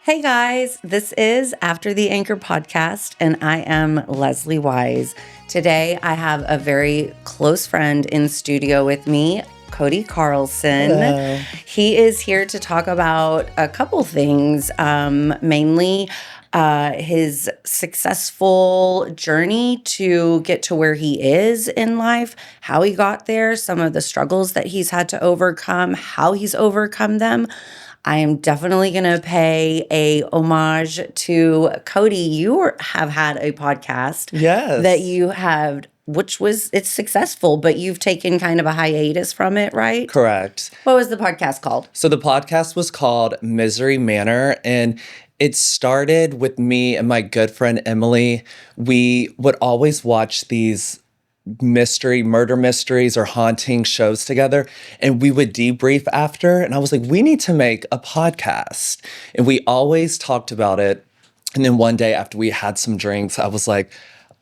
Hey guys, this is After the Anchor podcast, and I am Leslie Wise. Today, I have a very close friend in studio with me, Cody Carlson. Hello. He is here to talk about a couple things, mainly his successful journey to get to where he is in life, how he got there, some of the struggles that he's had to overcome, how he's overcome them. I am definitely going to pay a homage to Cody. You have had a podcast Yes. that you have, it's successful, but you've taken kind of a hiatus from it, right? Correct. What was the podcast called? So the podcast was called Misery Manor, and it started with me and my good friend Emily. We would always watch these murder mysteries or haunting shows together, and we would debrief after. And I was like, we need to make a podcast. And we always talked about it. And then one day after we had some drinks, I was like,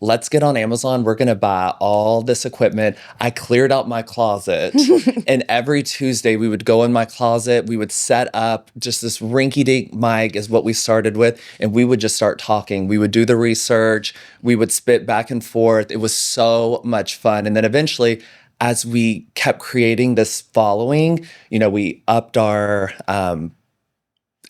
let's get on Amazon. We're going to buy all this equipment. I cleared out my closet. And every Tuesday we would go in my closet. We would set up just this rinky-dink mic is what we started with. And we would just start talking. We would do the research. We would spit back and forth. It was so much fun. And then eventually, as we kept creating this following, we upped our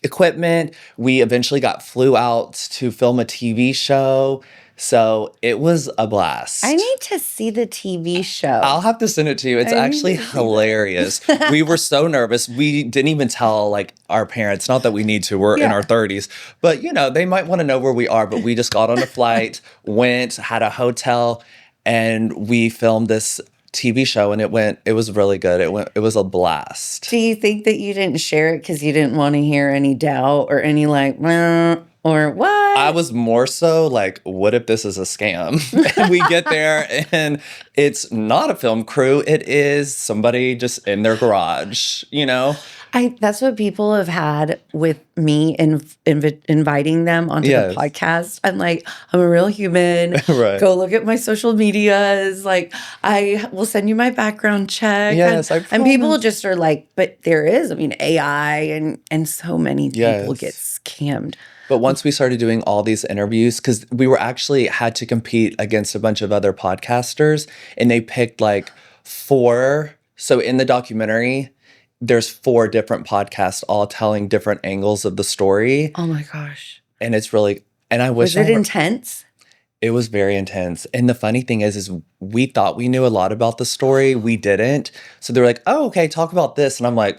equipment. We eventually flew out to film a TV show. So it was a blast. I need to see the TV show. I'll have to send it to you. It's actually hilarious. We were so nervous. We didn't even tell our parents. Not that we need to. We're in our 30s. But, they might want to know where we are. But we just got on a flight, went, had a hotel, and we filmed this TV show, and it was really good. It was a blast. Do you think that you didn't share it because you didn't want to hear any doubt or any or what? I was more so like, what if this is a scam? And we get there and it's not a film crew. It is somebody just in their garage, That's what people have had with me inviting them onto the podcast. I'm like, I'm a real human. Right. Go look at my social medias. I will send you my background check. Yes, and people just are like, but there is, AI and so many people get scammed. But once we started doing all these interviews, because we were actually had to compete against a bunch of other podcasters, and they picked 4. So in the documentary, there's 4 different podcasts all telling different angles of the story. Oh my gosh. And it's really, and I wish Was it intense? It was very intense. And the funny thing is we thought we knew a lot about the story. We didn't. So they're like, oh, okay, talk about this. And I'm like,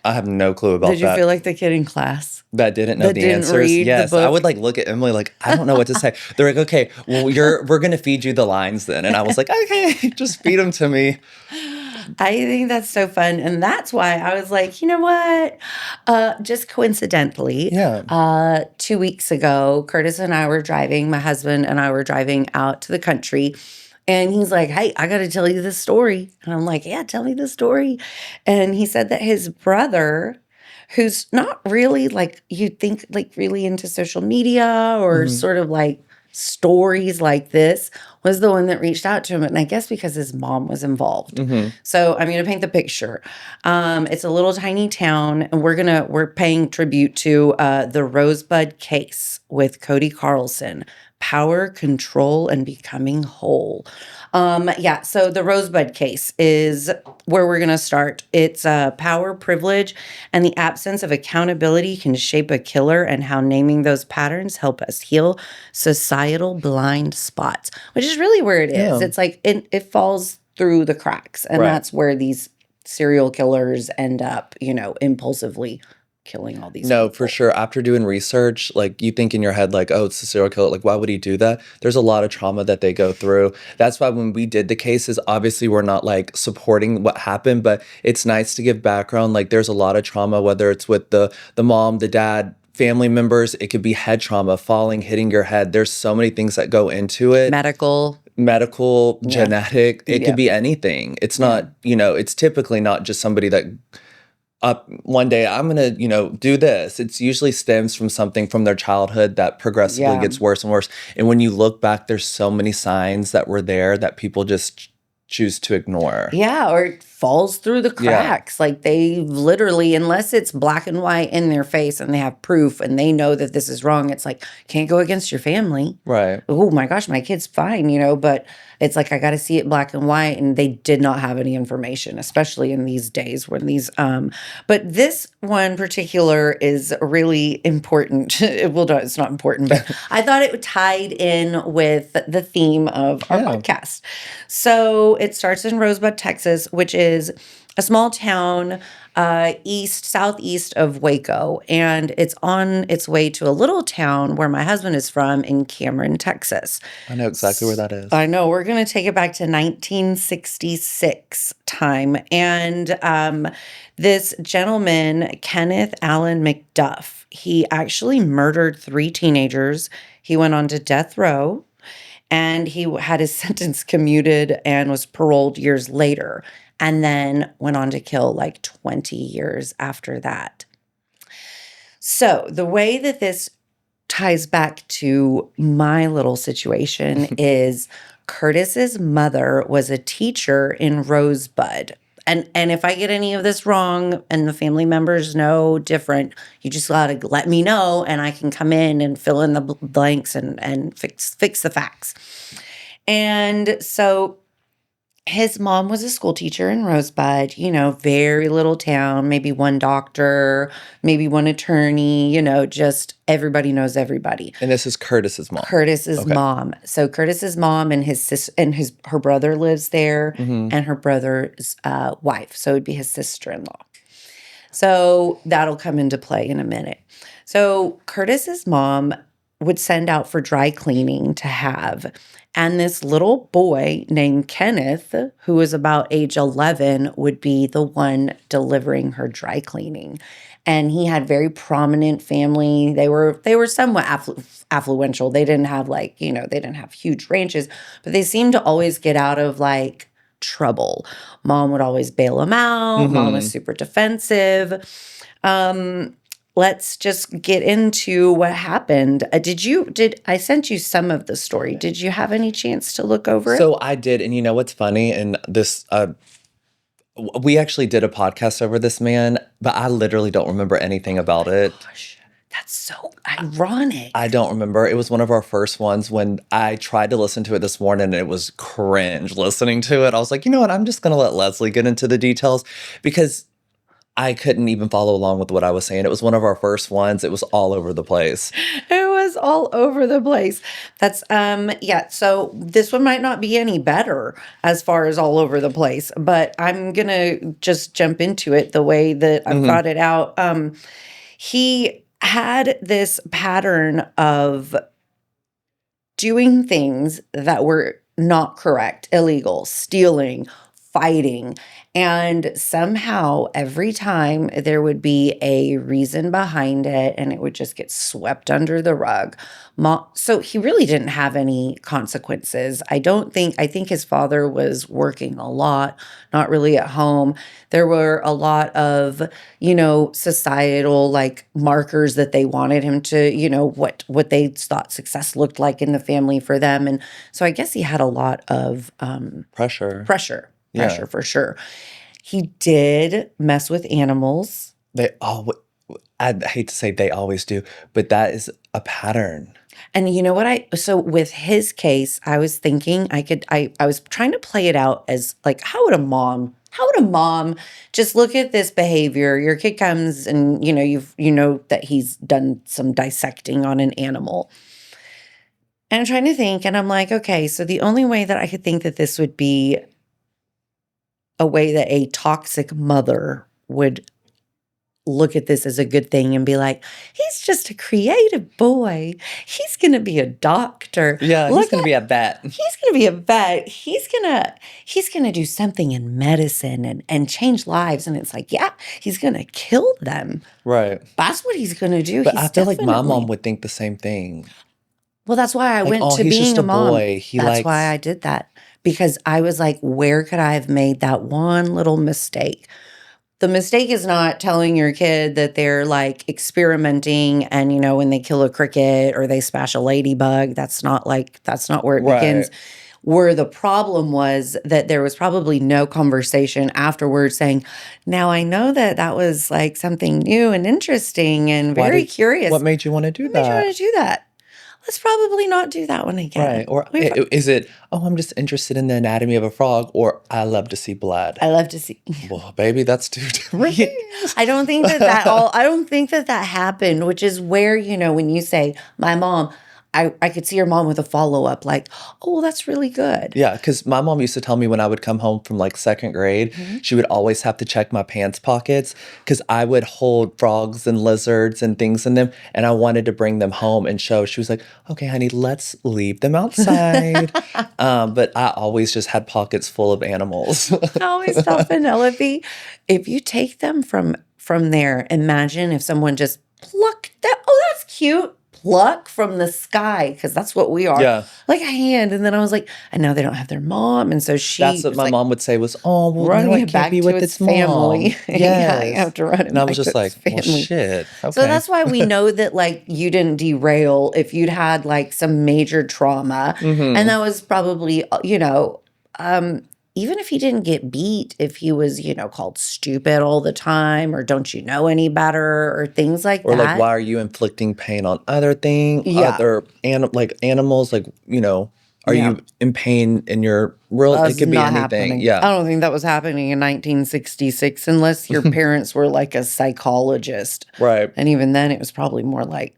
I have no clue about that. Did you feel like the kid in class? That didn't know the answers. Yes, I would look at Emily I don't know what to say. They're like, okay, well, we're gonna feed you the lines then, and I was like, okay, just feed them to me. I think that's so fun, and that's why I was like, you know what? Just coincidentally, 2 weeks ago, Curtis and I were driving. My husband and I were driving out to the country. And he's like, hey, I got to tell you this story. And I'm like, yeah, tell me the story. And he said that his brother, who's not really you'd think really into social media or sort of stories like this, was the one that reached out to him. And I guess because his mom was involved. So I'm going to paint the picture. It's a little tiny town, and we're paying tribute to the Rosebud Case with Cody Carlson. Power, Control, and Becoming Whole. So the Rosebud Case is where we're going to start. It's power, privilege, and the absence of accountability can shape a killer, and how naming those patterns help us heal societal blind spots, which is really where it is. Yeah. It's it falls through the cracks, and that's where these serial killers end up, impulsively killing all these people. For sure. After doing research, you think in your head, oh, it's a serial killer. Why would he do that? There's a lot of trauma that they go through. That's why when we did the cases, obviously we're not supporting what happened, but it's nice to give background. There's a lot of trauma, whether it's with the mom, the dad, family members. It could be head trauma, falling, hitting your head. There's so many things that go into it. Medical, genetic. It could be anything. It's not, it's typically not just somebody that up one day, I'm going to, do this. It's usually stems from something from their childhood that progressively gets worse and worse. And when you look back, there's so many signs that were there that people just choose to ignore. Yeah, or falls through the Yeah. cracks. Like they literally, unless it's black and white in their face and they have proof and they know that this is wrong, it's like, can't go against your family. Right. Oh my gosh, my kid's fine, you know, but it's like I got to see it black and white, and they did not have any information, especially in these days when these but this one particular is really important. Well, no, it's not important, but I thought it tied in with the theme of our podcast. So it starts in Rosebud, Texas, which is a small town southeast of Waco, and it's on its way to a little town where my husband is from in Cameron, Texas. I know exactly where that is. I know. We're going to take it back to 1966 time. And this gentleman, Kenneth Allen McDuff, he actually murdered 3 teenagers. He went on to death row, and he had his sentence commuted and was paroled years later, and then went on to kill like 20 years after that. So the way that this ties back to my little situation is Curtis's mother was a teacher in Rosebud. And if I get any of this wrong and the family members know different, you just gotta let me know, and I can come in and fill in the blanks and fix the facts. And so his mom was a school teacher in Rosebud, you know, very little town, maybe one doctor, maybe one attorney, you know, just everybody knows everybody. And this is Curtis's mom. Curtis's mom. So Curtis's mom and his sister and her brother lives there, and her brother's wife. So it'd be his sister-in-law. So that'll come into play in a minute. So Curtis's mom would send out for dry cleaning to have. And this little boy named Kenneth, who was about age 11, would be the one delivering her dry cleaning. And he had very prominent family. They were somewhat affluential. They didn't have they didn't have huge ranches, but they seemed to always get out of like trouble. Mom would always bail them out. Mom was super defensive. Let's just get into what happened. I sent you some of the story. Did you have any chance to look over it? So I did. And you know what's funny? And this, we actually did a podcast over this man, but I literally don't remember anything about it. Gosh, that's so ironic. I don't remember. It was one of our first ones. When I tried to listen to it this morning, and it was cringe listening to it. I was like, you know what? I'm just going to let Leslie get into the details, because I couldn't even follow along with what I was saying. It was one of our first ones. It was all over the place. It was all over the place. That's, so this one might not be any better as far as all over the place, but I'm going to just jump into it the way that I've got it out. He had this pattern of doing things that were not correct, illegal, stealing, fighting. And somehow every time there would be a reason behind it, and it would just get swept under the rug. So he really didn't have any consequences. I think his father was working a lot, not really at home. There were a lot of, societal like markers that they wanted him to, what they thought success looked like in the family for them. And so I guess he had a lot of pressure. Pressure for sure. He did mess with animals. I hate to say they always do, but that is a pattern. And you know what so with his case, I was thinking I was trying to play it out as like, how would a mom just look at this behavior? Your kid comes and, you know that he's done some dissecting on an animal. And I'm trying to think, and I'm like, okay, so the only way that I could think that this would be a way that a toxic mother would look at this as a good thing and be like, he's just a creative boy. He's going to be a doctor. Yeah, he's going to be a vet. He's going to be a vet. He's going to do something in medicine and change lives. And it's like, yeah, he's going to kill them. Right. That's what he's going to do. But I feel like my mom would think the same thing. Well, that's why I went to he's being just a mom. Boy. That's why I did that. Because I was like, where could I have made that one little mistake? The mistake is not telling your kid that they're like experimenting and, when they kill a cricket or they smash a ladybug, that's not where it begins. where the problem was that there was probably no conversation afterwards saying, now I know that that was like something new and interesting and very curious. What made you want to do What made you that? want to do that? Let's probably not do that one again. Right. Or is it, oh, I'm just interested in the anatomy of a frog, or I love to see blood? I love to see. Well, baby, that's two different things. I don't think I don't think that happened, which is where, when you say my mom, I could see your mom with a follow-up like, oh, that's really good. Yeah, because my mom used to tell me when I would come home from like second grade, she would always have to check my pants pockets because I would hold frogs and lizards and things in them, and I wanted to bring them home and show. She was like, okay, honey, let's leave them outside. But I always just had pockets full of animals. I always tell Penelope, if you take them from there, imagine if someone just plucked that. Oh, that's cute. Pluck from the sky, because that's what we are. Yeah. Like a hand. And then I was like, I know they don't have their mom. And so That's what my mom would say was, oh, well, running it can't be with its family. Family. Yeah, you have to run it and I was just like, well, shit. Okay. So that's why we know that like you didn't derail if you'd had like some major trauma. And that was probably, even if he didn't get beat, if he was, called stupid all the time, or don't you know any better, or things like that. Or like, why are you inflicting pain on other things, other animals? Like, are you in pain in your real? It could be anything. Happening. Yeah. I don't think that was happening in 1966 unless your parents were like a psychologist. Right. And even then, it was probably more like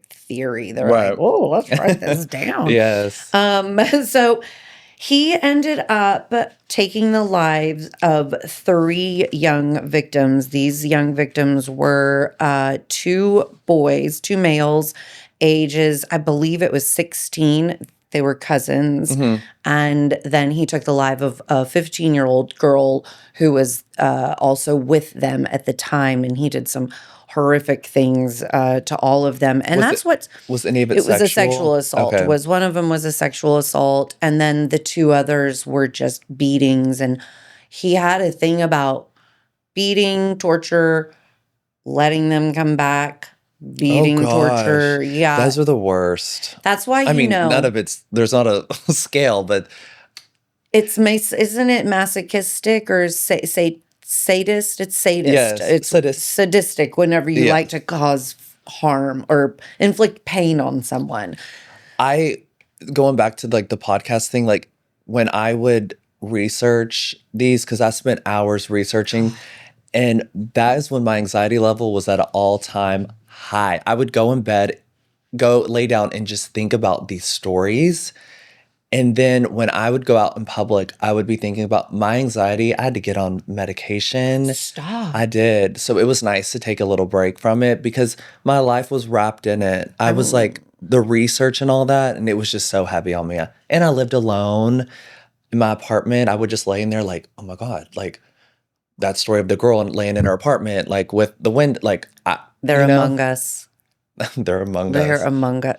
theory. They're like, oh, let's write this down. Yes. So he ended up taking the lives of 3 young victims. These young victims were 2 boys, 2 males, ages, I believe it was 16. They were cousins. And then he took the life of a 15-year-old girl who was also with them at the time. And he did some horrific things to all of them. And was any of it was a sexual assault. Okay. One of them was a sexual assault. And then the 2 others were just beatings. And he had a thing about beating, torture, letting them come back. Beating, torture, yeah. Those are the worst. That's why none of there's not a scale, but isn't it masochistic or sadist? It's sadist. Yes, it's sadistic whenever you like to cause harm or inflict pain on someone. Going back to like the podcast thing, like when I would research these, because I spent hours researching, and that is when my anxiety level was at an all-time high. I would go in bed, go lay down and just think about these stories. And then when I would go out in public, I would be thinking about my anxiety. I had to get on medication. Stop. I did. So it was nice to take a little break from it because my life was wrapped in it. I was like the research and all that, and it was just so heavy on me. And I lived alone in my apartment. I would just lay in there like, oh my God, like that story of the girl laying in her apartment, like with the wind, like they're among us. They're among us.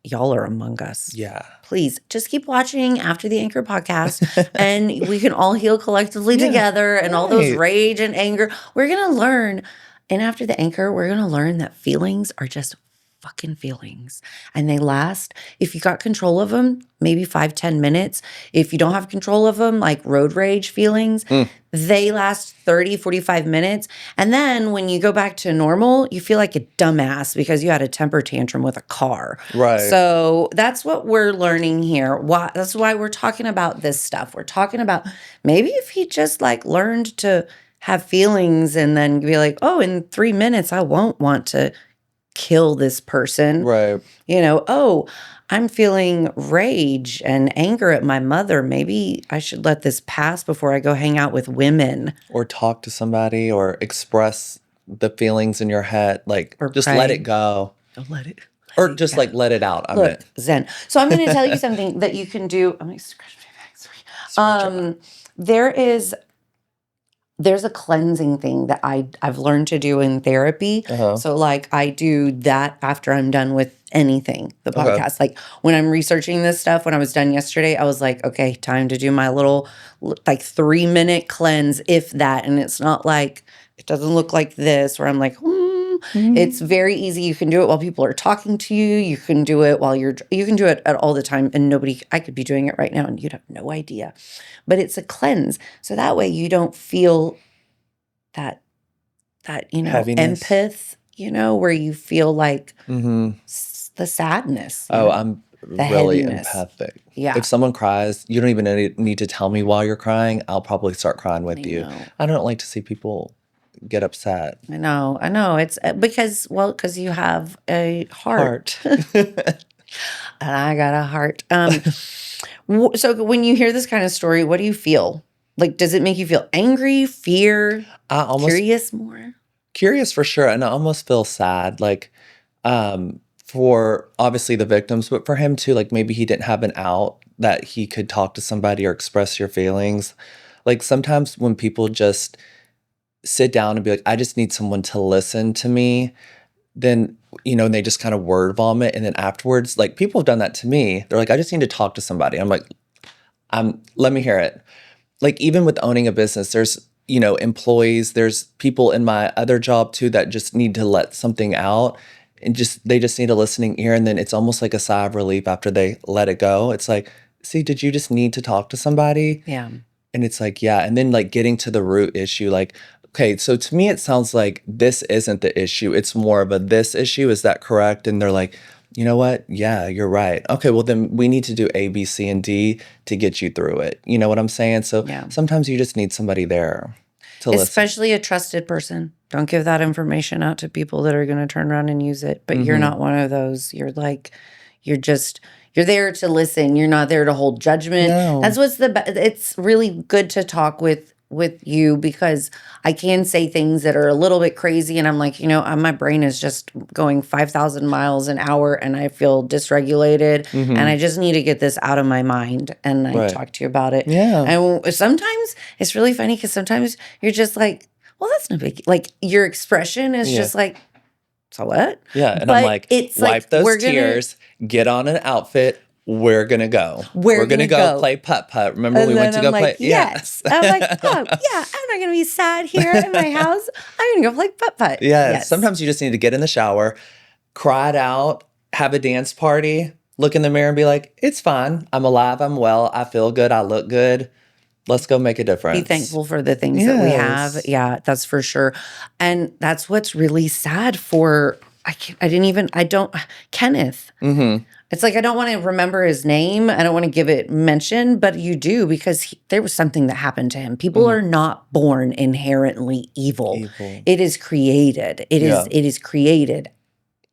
Y'all are among us. Yeah. Please just keep watching after the Anchor podcast and we can all heal collectively together and all those rage and anger. We're going to learn. And after the Anchor, we're going to learn that feelings are just fucking feelings. And they last, if you got control of them, maybe 5-10 minutes. If you don't have control of them, like road rage feelings, they last 30-45 minutes. And then when you go back to normal, you feel like a dumbass because you had a temper tantrum with a car. Right. So that's what we're learning here. That's why we're talking about this stuff. We're talking about maybe if he just like learned to have feelings and then be like, oh, in 3 minutes, I won't want to kill this person. Right. Oh, I'm feeling rage and anger at my mother. Maybe I should let this pass before I go hang out with women. Or talk to somebody or express the feelings in your head. Like, or just let it go. Let it. Or just like let it out. Look, Zen. So I'm going to tell you something that you can do. I'm going to scratch my back. Sorry. There's a cleansing thing that I've learned to do in therapy. So like I do that after I'm done with anything, the podcast. Like when I'm researching this stuff, when I was done yesterday, I was like, okay, time to do my little like 3-minute cleanse, if that. And it's not like, it doesn't look like this where I'm like, It's very easy. You can do it while people are talking to you. You can do it while you can do it at all the time. And I could be doing it right now and you'd have no idea. But it's a cleanse. So that way you don't feel that, Heaviness. empath, where you feel like Mm-hmm. the sadness, Oh, I'm the really heaviness. empathic. Yeah. If someone cries, you don't even need to tell me why you're crying. I'll probably start crying with you. know. I don't like to see people get upset. I know. It's because you have a heart. And I got a heart. So when you hear this kind of story, what do you feel? Like, does it make you feel angry, fear, curious more? Curious for sure. And I almost feel sad, like, for obviously the victims, but for him too, like maybe he didn't have an out that he could talk to somebody or express your feelings. Like sometimes when people just sit down and be like, I just need someone to listen to me, then, and they just kind of word vomit. And then afterwards, like people have done that to me. They're like, I just need to talk to somebody. I'm like, let me hear it. Like even with owning a business, there's, employees, there's people in my other job too that just need to let something out and they just need a listening ear. And then it's almost like a sigh of relief after they let it go. It's like, see, did you just need to talk to somebody? Yeah. And it's like, yeah. And then like getting to the root issue, like, okay, so to me, it sounds like this isn't the issue. It's more of a this issue. Is that correct? And they're like, you know what? Yeah, you're right. Okay, well, then we need to do A, B, C, and D to get you through it. You know what I'm saying? So sometimes you just need somebody there to listen. Especially a trusted person. Don't give that information out to people that are going to turn around and use it. But you're not one of those. You're like, you're there to listen. You're not there to hold judgment. No. That's it's really good to talk with you because I can say things that are a little bit crazy and I'm like, my brain is just going 5,000 miles an hour and I feel dysregulated and I just need to get this out of my mind and I talk to you about it. Yeah. And sometimes it's really funny because sometimes you're just like, well, that's no big, like your expression is just like, so what? Yeah. And I'm like, it's wipe those tears, get on an outfit. We're going to go. We're going to go play putt-putt. Remember and we went to I'm go like, play? Yes. I'm like, oh, yeah, I'm not going to be sad here in my house. I'm going to go play putt-putt. Yes. Sometimes you just need to get in the shower, cry it out, have a dance party, look in the mirror and be like, it's fine. I'm alive. I'm well. I feel good. I look good. Let's go make a difference. Be thankful for the things that we have. Yeah, that's for sure. And that's what's really sad for, Kenneth. Mm-hmm. It's like, I don't want to remember his name. I don't want to give it mention, but you do because there was something that happened to him. People are not born inherently evil. It is created. It is created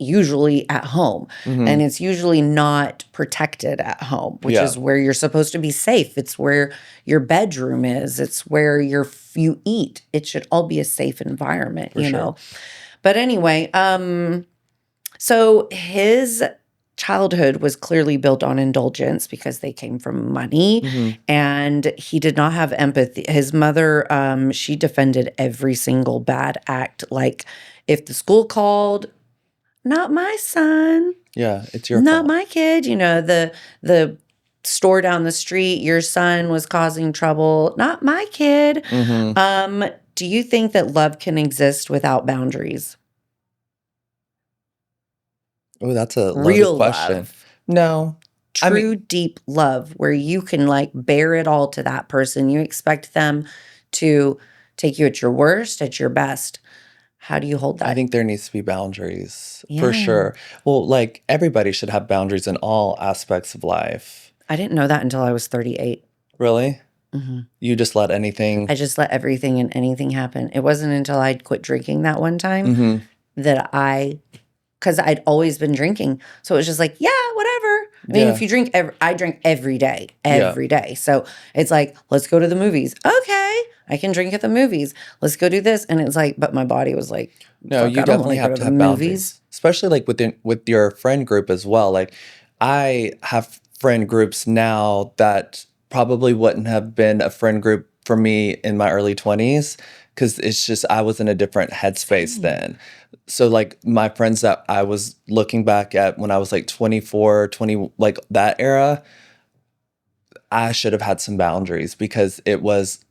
usually at home. And it's usually not protected at home, which is where you're supposed to be safe. It's where your bedroom is. It's where you eat. It should all be a safe environment, you know. But anyway, so his childhood was clearly built on indulgence because they came from money and he did not have empathy. His mother, she defended every single bad act. Like if the school called, not my son. Yeah, it's your not fault. my kid. The store down the street, your son was causing trouble. Not my kid. Do you think that love can exist without boundaries? Oh, that's a Real loaded question. love. No. True, deep love where you can like bear it all to that person. You expect them to take you at your worst, at your best. How do you hold that? I think there needs to be boundaries for sure. Well, like everybody should have boundaries in all aspects of life. I didn't know that until I was 38. Really? You just let anything... I just let everything and anything happen. It wasn't until I'd quit drinking that one time that because I'd always been drinking. So it was just like, yeah, whatever. I mean, if you drink, I drink every day. So it's like, let's go to the movies. Okay, I can drink at the movies. Let's go do this. And it's like, but my body was like, no, you definitely have to have boundaries. Especially like with your friend group as well. Like I have friend groups now that probably wouldn't have been a friend group for me in my early 20s because it's just I was in a different headspace then. So like my friends that I was looking back at when I was like 24, 20, like that era, I should have had some boundaries because it was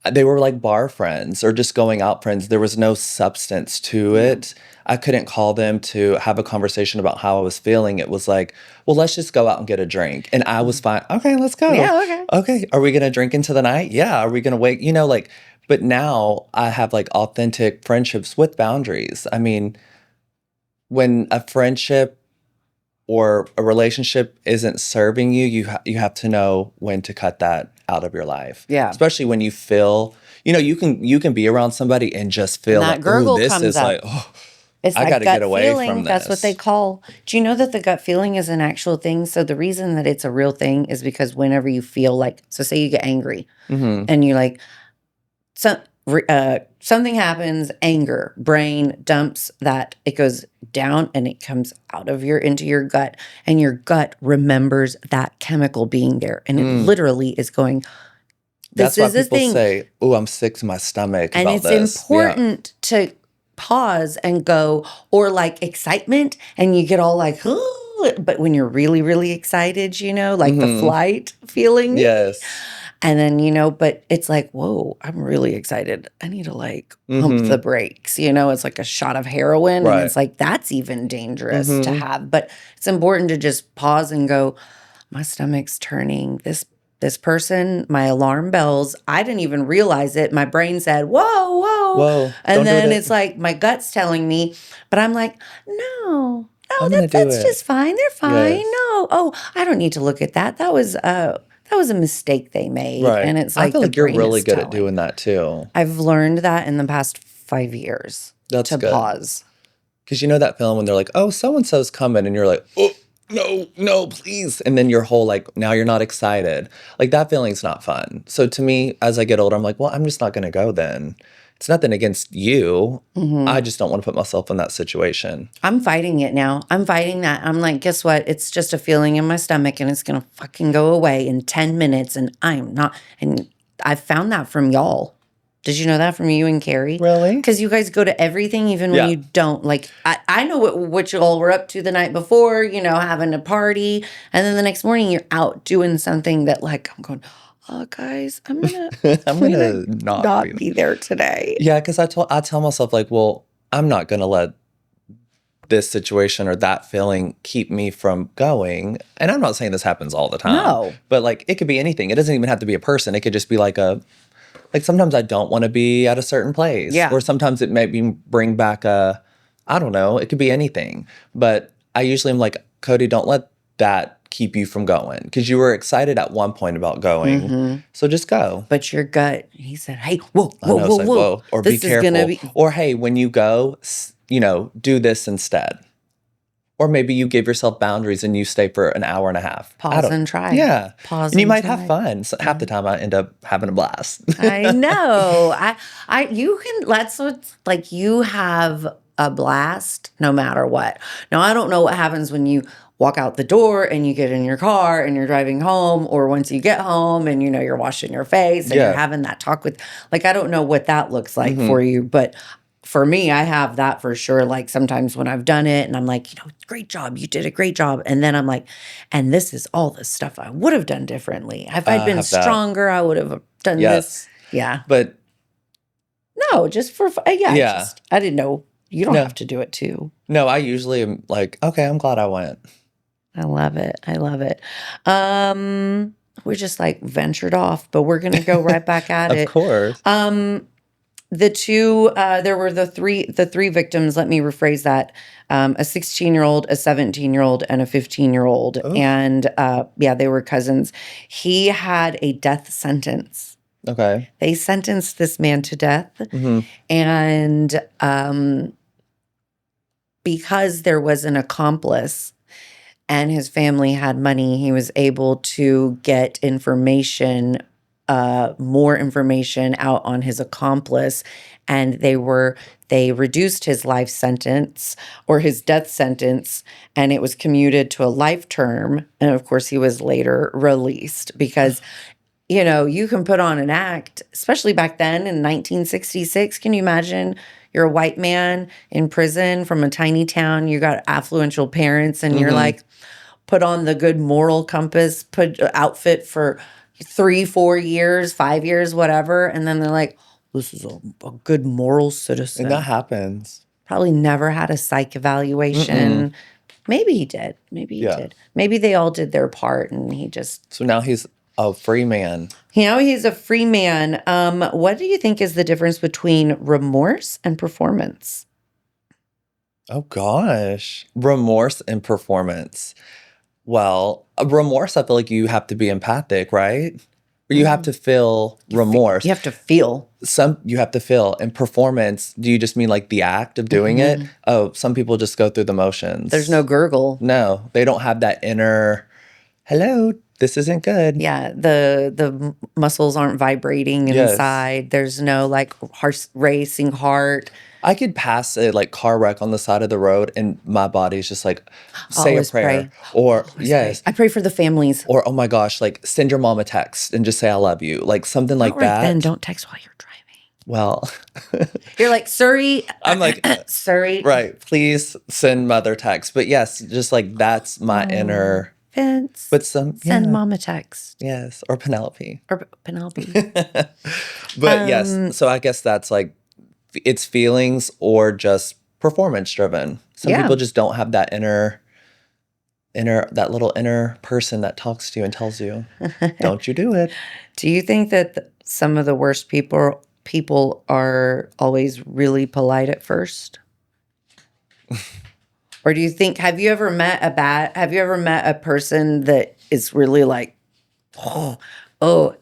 they were like bar friends or just going out friends. There was no substance to it. I couldn't call them to have a conversation about how I was feeling. It was like, well, let's just go out and get a drink. And I was fine. Okay, let's go. Yeah, okay. Okay. Are we going to drink into the night? Yeah. Are we going to wait? Like, but now I have like authentic friendships with boundaries. I mean, when a friendship or a relationship isn't serving you, you have to know when to cut that out of your life. Yeah. Especially when you feel, you can be around somebody and just feel And that like, gurgle this comes is up. like, oh, It's I that got to gut get away feeling. from this. That's what they call. Do you know that the gut feeling is an actual thing? So the reason that it's a real thing is because whenever you feel like, so say you get angry and you're like, something happens, anger, brain dumps that, it goes down and it comes out of into your gut, and your gut remembers that chemical being there, and it literally is going, this That's why is a people thing. say, oh, I'm sick to my stomach And about it's this. important to pause and go, or like excitement, and you get all like, "Ooh," but when you're really, really excited, like the flight feeling. Yes. And then, but it's like, whoa, I'm really excited. I need to like pump the brakes. It's like a shot of heroin. Right. And it's like, that's even dangerous to have. But it's important to just pause and go, my stomach's turning. This person, my alarm bells, I didn't even realize it. My brain said, whoa, whoa. Whoa. And then it's like my gut's telling me, but I'm like, no, I'm gonna do that's it. just fine. They're fine. Yes. No. Oh, I don't need to look at that. That was a mistake they made. Right. And it's like, I feel the like you're brain really is good at telling. doing that too. I've learned that in the past 5 years. That's to good. pause. Because you know that feeling when they're like, oh, so-and-so's coming, and you're like, oh, no, please. And then your whole like, now you're not excited. Like that feeling's not fun. So to me, as I get older, I'm like, well, I'm just not going to go then. It's nothing against you. I just don't want to put myself in that situation. I'm fighting it now. I'm fighting that. I'm like, guess what? It's just a feeling in my stomach and it's going to fucking go away in 10 minutes. And I'm not. And I found that from y'all. Did you know that from you and Carrie? Really? Because you guys go to everything, even when you don't. Like, I know what you all were up to the night before, having a party. And then the next morning you're out doing something that, like, I'm going, oh, guys, I'm gonna not be there today. Yeah, because I tell myself, like, well, I'm not going to let this situation or that feeling keep me from going. And I'm not saying this happens all the time. No. But, like, it could be anything. It doesn't even have to be a person. It could just be like sometimes I don't want to be at a certain place. Yeah. Or sometimes it may bring back I don't know, it could be anything. But I usually am like, Cody, don't let that keep you from going. Because you were excited at one point about going. So just go. But your gut, he said, hey, whoa. Or this be careful. Or hey, when you go, do this instead. Or maybe you give yourself boundaries and you stay for an hour and a half. Pause and try. Yeah. Pause and you might have fun. So half the time I end up having a blast. I know. That's what's like, you have a blast no matter what. Now, I don't know what happens when you walk out the door and you get in your car and you're driving home, or once you get home and you're washing your face and you're having that talk with, like, I don't know what that looks like for you, but for me, I have that for sure. Like sometimes when I've done it and I'm like, great job, you did a great job. And then I'm like, and this is all the stuff I would have done differently. If I'd been stronger, I would have done this. Yeah. But no, just for, I didn't know. You don't have to do it too. No, I usually am like, okay, I'm glad I went. I love it. We just like ventured off, but we're going to go right back at it. Of course. The two, there were the three victims. Let me rephrase that. A 16-year-old, a 17-year-old, and a 15-year-old. And they were cousins. He had a death sentence. Okay. They sentenced this man to death. And because there was an accomplice and his family had money, he was able to get more information out on his accomplice, and they reduced his life sentence or his death sentence, and it was commuted to a life term. And of course, he was later released because, you can put on an act, especially back then in 1966. Can you imagine? You're a white man in prison from a tiny town. You got affluential parents, and you're like, put on the good moral compass, put outfit for, 3, 4 years, 5 years, whatever. And then they're like, this is a good moral citizen. And that happens. Probably never had a psych evaluation. Maybe he did. Maybe he did. Maybe they all did their part and he just. So now he's a free man. He's a free man. What do you think is the difference between remorse and performance? Oh, gosh. Remorse and performance. Well, remorse, I feel like you have to be empathic, right? Or you have to feel remorse. You have to feel. You have to feel. And performance, do you just mean like the act of doing it? Oh, some people just go through the motions. There's no gurgle. No, they don't have that inner, hello, this isn't good. Yeah, the muscles aren't vibrating inside. There's no like racing heart. I could pass a like car wreck on the side of the road and my body's just like, say a prayer. Or yes. I pray for the families. Or, oh my gosh, like send your mom a text and just say I love you. Like something like that. Then don't text while you're driving. Well. You're like, Surrey. I'm like, Surrey. Right. Please send mother text. But yes, just like that's my inner. Vince. But send mom a text. Yes. Or Penelope. But yes. So I guess that's like, it's feelings or just performance driven. Some people just don't have that that little inner person that talks to you and tells you, don't you do it. Do you think that some of the worst people are always really polite at first? Or do you think, have you ever met a person that is really like, oh,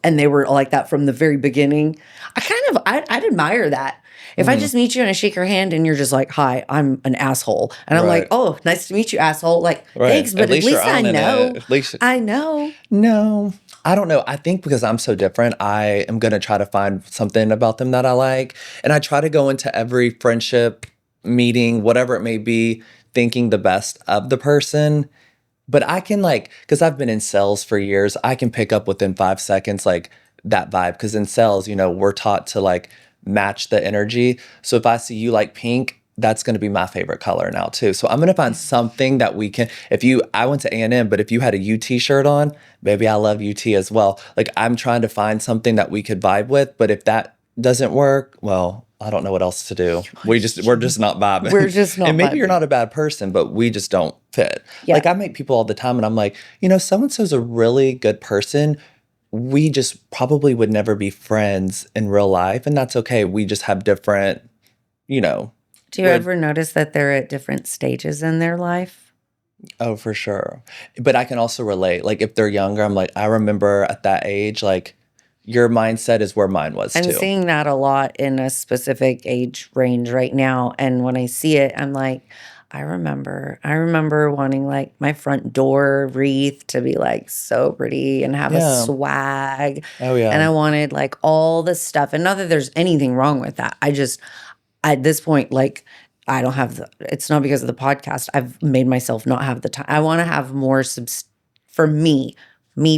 and they were like that from the very beginning? I'd admire that. If I just meet you and I shake your hand and you're just like, hi, I'm an asshole. And I'm like, oh, nice to meet you, asshole. Like, thanks, but at least I know. I know. No, I don't know. I think because I'm so different, I am going to try to find something about them that I like. And I try to go into every friendship, meeting, whatever it may be, thinking the best of the person. But I can because I've been in sales for years, I can pick up within 5 seconds, like that vibe. Because in sales, we're taught to match the energy. So if I see you like pink, that's going to be my favorite color now too. So I'm going to find something that we can, I went to A&M, but if you had a UT shirt on, maybe I love UT as well. Like I'm trying to find something that we could vibe with, but if that doesn't work, well, I don't know what else to do. We're just not vibing. We're just not And maybe vibing. you're not a bad person, but we just don't fit. Yeah. Like I meet people all the time and I'm like, so-and-so's a really good person. We just probably would never be friends in real life. And that's okay. We just have different, Do you ever notice that they're at different stages in their life? Oh, for sure. But I can also relate. Like if they're younger, I'm like, I remember at that age, like your mindset is where mine was too. I'm seeing that a lot in a specific age range right now. And when I see it, I'm like, I remember wanting like my front door wreath to be like so pretty and have a swag. Oh yeah. And I wanted like all this stuff. And not that there's anything wrong with that. I just, at this point, like I don't have it's not because of the podcast. I've made myself not have the time. I want to have more for me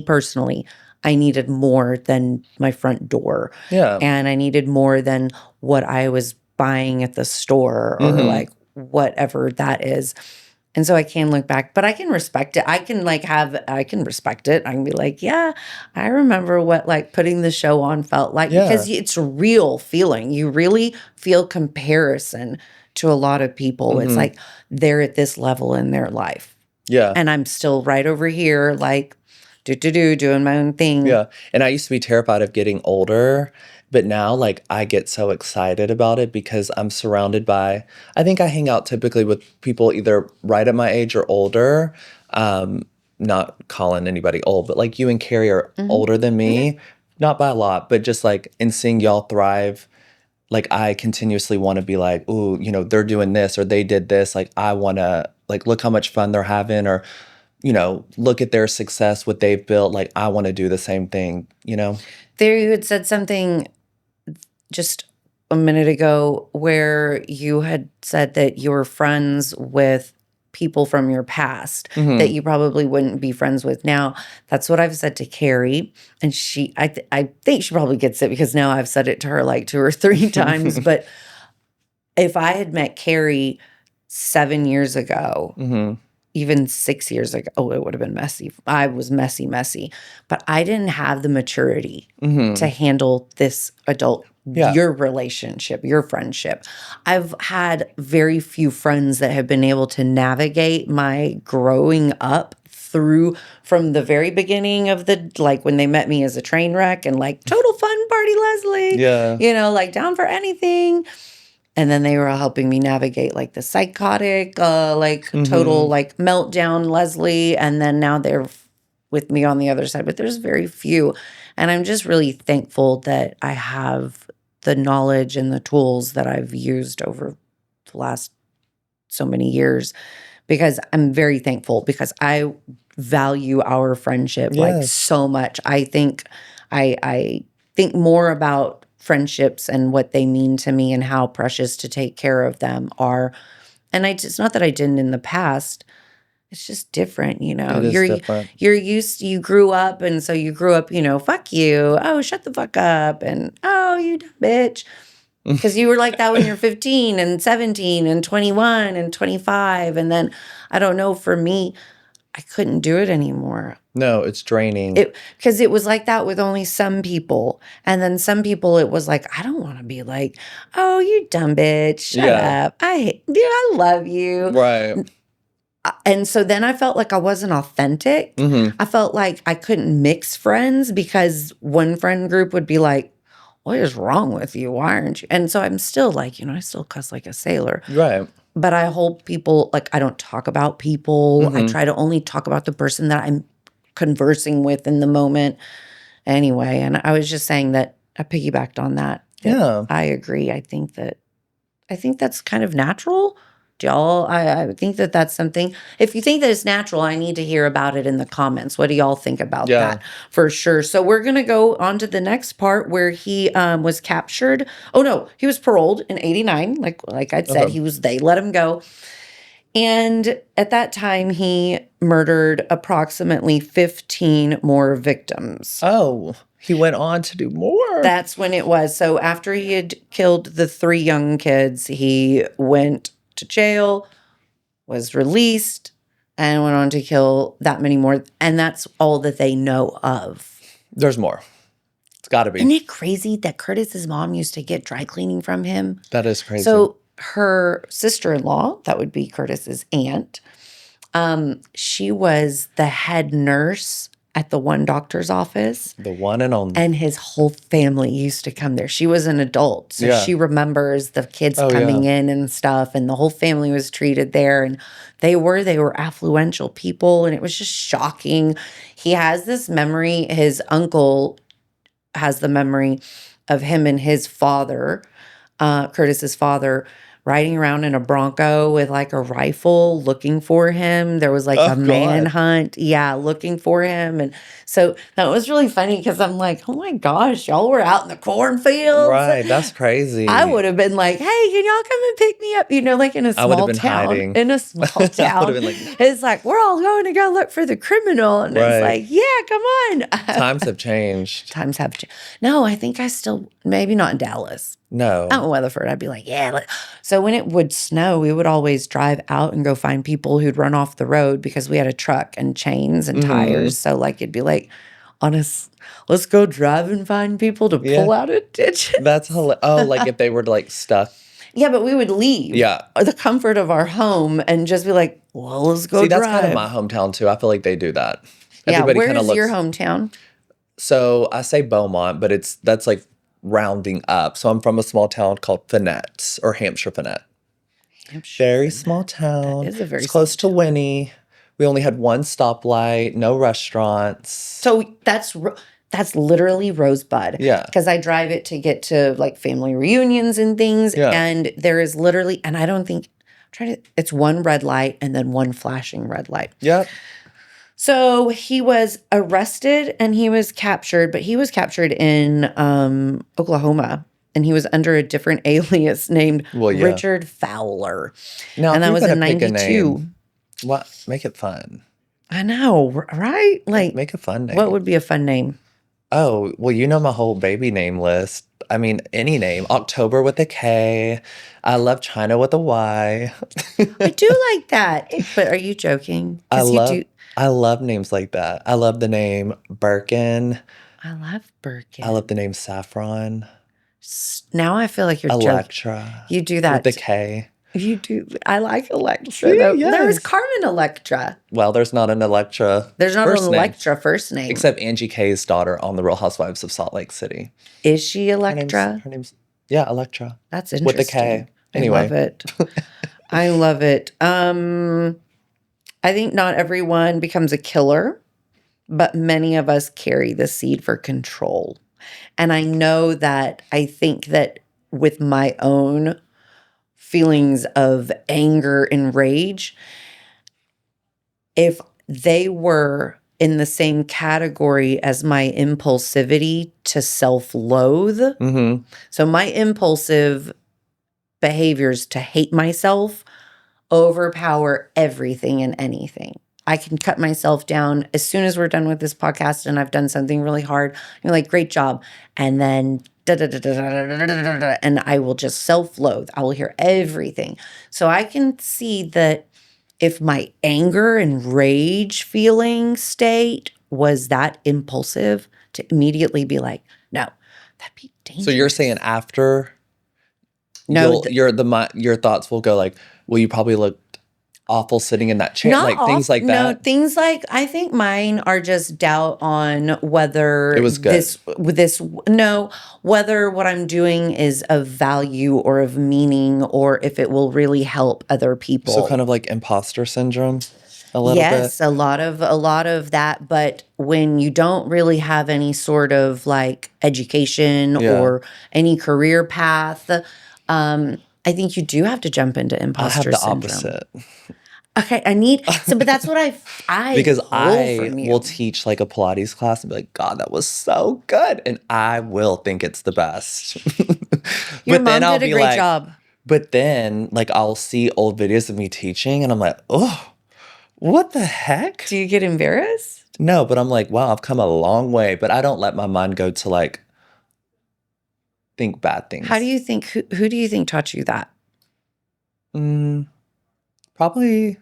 personally. I needed more than my front door. Yeah. And I needed more than what I was buying at the store or like whatever that is. And so I can look back, but I can respect it. I can respect it. I can be like, yeah, I remember what like putting the show on felt like because it's a real feeling. You really feel comparison to a lot of people. It's like they're at this level in their life. Yeah. And I'm still right over here, like doing my own thing. Yeah. And I used to be terrified of getting older, but now like I get so excited about it because I'm surrounded by, I think I hang out typically with people either right at my age or older. Not calling anybody old, but like you and Carrie are older than me, not by a lot, but just like in seeing y'all thrive. Like I continuously want to be like, ooh, they're doing this or they did this. Like I want to like, look how much fun they're having or, look at their success, what they've built. Like, I want to do the same thing, There you had said something just a minute ago where you had said that you were friends with people from your past that you probably wouldn't be friends with now. That's what I've said to Carrie. And I think she probably gets it because now I've said it to her like 2 or 3 times. But if I had met Carrie 7 years ago, even 6 years ago, oh, it would have been messy. I was messy, but I didn't have the maturity to handle this adult, your relationship, your friendship. I've had very few friends that have been able to navigate my growing up through from the very beginning of the, like when they met me as a train wreck and like total fun party Leslie, like down for anything. And then they were helping me navigate like the psychotic, like total like meltdown Leslie. And then now they're with me on the other side, but there's very few. And I'm just really thankful that I have the knowledge and the tools that I've used over the last so many years, because I'm very thankful because I value our friendship like so much. I think more about friendships and what they mean to me and how precious to take care of them are. And it's not that I didn't in the past. It's just different, It is different. You grew up, and so you grew up, fuck you. Oh, shut the fuck up. And oh, you dumb bitch. Because you were like that when you're 15 and 17 and 21 and 25. And then I don't know, for me, I couldn't do it anymore. No, it's draining. Because it was like that with only some people. And then some people, it was like, I don't want to be like, oh, you dumb bitch. Shut up. I love you. Right. And so then I felt like I wasn't authentic. I felt like I couldn't mix friends because one friend group would be like, what is wrong with you? Why aren't you? And so I'm still like, I still cuss like a sailor. Right. But I hold people, like I don't talk about people. I try to only talk about the person that I'm conversing with in the moment. Anyway, and I was just saying that I piggybacked on that. Yeah. I agree. I think that's kind of natural. Y'all, I think that's something. If you think that it's natural, I need to hear about it in the comments. What do y'all think about that? For sure. So we're going to go on to the next part where he was captured. Oh, no, he was paroled in 89. Like I said, they let him go. And at that time, he murdered approximately 15 more victims. Oh, he went on to do more. That's when it was. So after he had killed the 3 young kids, he went to jail, was released, and went on to kill that many more. And that's all that they know of. There's more. It's got to be. Isn't it crazy that Curtis's mom used to get dry cleaning from him? That is crazy. So her sister-in-law, that would be Curtis's aunt, she was the head nurse at the one doctor's office. The one and only. And his whole family used to come there. She was an adult, so she remembers the kids coming in and stuff, and the whole family was treated there. And they were affluential people, and it was just shocking. He has this memory, his uncle has the memory of him and his father, Curtis's father, riding around in a Bronco with like a rifle looking for him. There was like a manhunt, looking for him. And so that was really funny because I'm like, oh my gosh, y'all were out in the cornfields. Right, that's crazy. I would have been like, hey, can y'all come and pick me up? Like in a small town. Hiding. In a small town. It's like, we're all going to go look for the criminal. And it's like, yeah, come on. Times have changed. Times have changed. No, I think I still, maybe not in Dallas. No. Out in Weatherford, I'd be like, yeah. So when it would snow, we would always drive out and go find people who'd run off the road because we had a truck and chains and tires. So like it'd be like, let's go drive and find people to pull out a ditch. That's hilarious. Oh, like if they were like stuck. Yeah, but we would leave the comfort of our home and just be like, well, let's go drive. See, that's kind of my hometown too. I feel like they do that. Everybody where's your hometown? So I say Beaumont, but that's like rounding up. So I'm from a small town called Finette or Hampshire Finette. Very small town. That is a very it's close to Winnie. We only had one stoplight, no restaurants. So that's literally Rosebud. Yeah. Because I drive it to get to like family reunions and things. Yeah. And there is literally, and I don't think, it's one red light and then one flashing red light. Yep. So he was arrested and he was captured, but he was captured in Oklahoma, and he was under a different alias named Richard Fowler. Now, and that was in 92. What? Make it fun. I know, right? Like, make a fun name. What would be a fun name? Oh, well, you know my whole baby name list. I mean, any name. October with a K. I love China with a Y. I do like that. But are you joking? I Because you love do. I love names like that. I love the name Birkin. I love I love the Birkin. name Saffron. Now I feel like you're joking. Electra You do with a that. K. You do. I like Electra, See, though. There was yes. Carmen Electra. Well, there's not an Electra There's not an first name, Electra first name. except Angie K's daughter on The Real Housewives of Salt Lake City. Is she Her name's Electra? her name's yeah, Electra That's with a K. interesting. I love Anyway, it. I love it. I think not everyone becomes a killer, but many of us carry the seed for control. And I know that I think that with my own feelings of anger and rage, if they were in the same category as my impulsivity to self-loathe. So my impulsive behaviors to hate myself overpower everything and anything. I can cut myself down as soon as we're done with this podcast and I've done something really hard. You're like, great job. And then and I will just self-loathe. I will hear everything. So I can see that if my anger and rage feeling state was that impulsive, to immediately be like, no, that'd be dangerous. so you're saying after no, your thoughts will go like, well, you probably looked awful sitting in that chair, not like things like no, that. things like I think mine are just doubt on whether It was good. whether what I'm doing is of value or of meaning or if it will really help other people. So kind of like imposter syndrome a little bit. Yes, a lot of that, but when you don't really have any sort of like education or any career path, I think you do have to jump into I imposter have the syndrome. opposite. Okay, but that's what I because pull I from you. will teach like a Pilates class and be like, God, that was so good. And I will think it's the best. Your but mom then I'll did a be great like, job. but then like I'll see old videos of me teaching and I'm like, oh, what the heck? Do you get embarrassed? No, but I'm like, wow, I've come a long way. But I don't let my mind go to like think bad things. How do you think who do you think taught you that? Probably,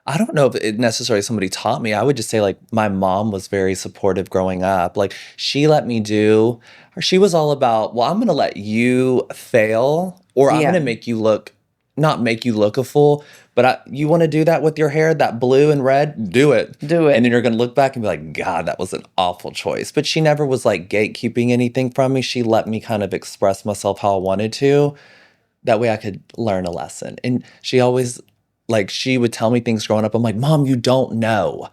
I don't know if it necessarily somebody taught me. I would just say like my mom was very supportive growing up. Like she let me do, or she was all about, well, I'm going to let you fail or I'm going to make you look, not make you look a fool, but you want to do that with your hair, that blue and red, do it. Do it. And then you're going to look back and be like, God, that was an awful choice. But she never was like gatekeeping anything from me. She let me kind of express myself how I wanted to. That way I could learn a lesson. And she always, like, she would tell me things growing up. I'm like, Mom, you don't know.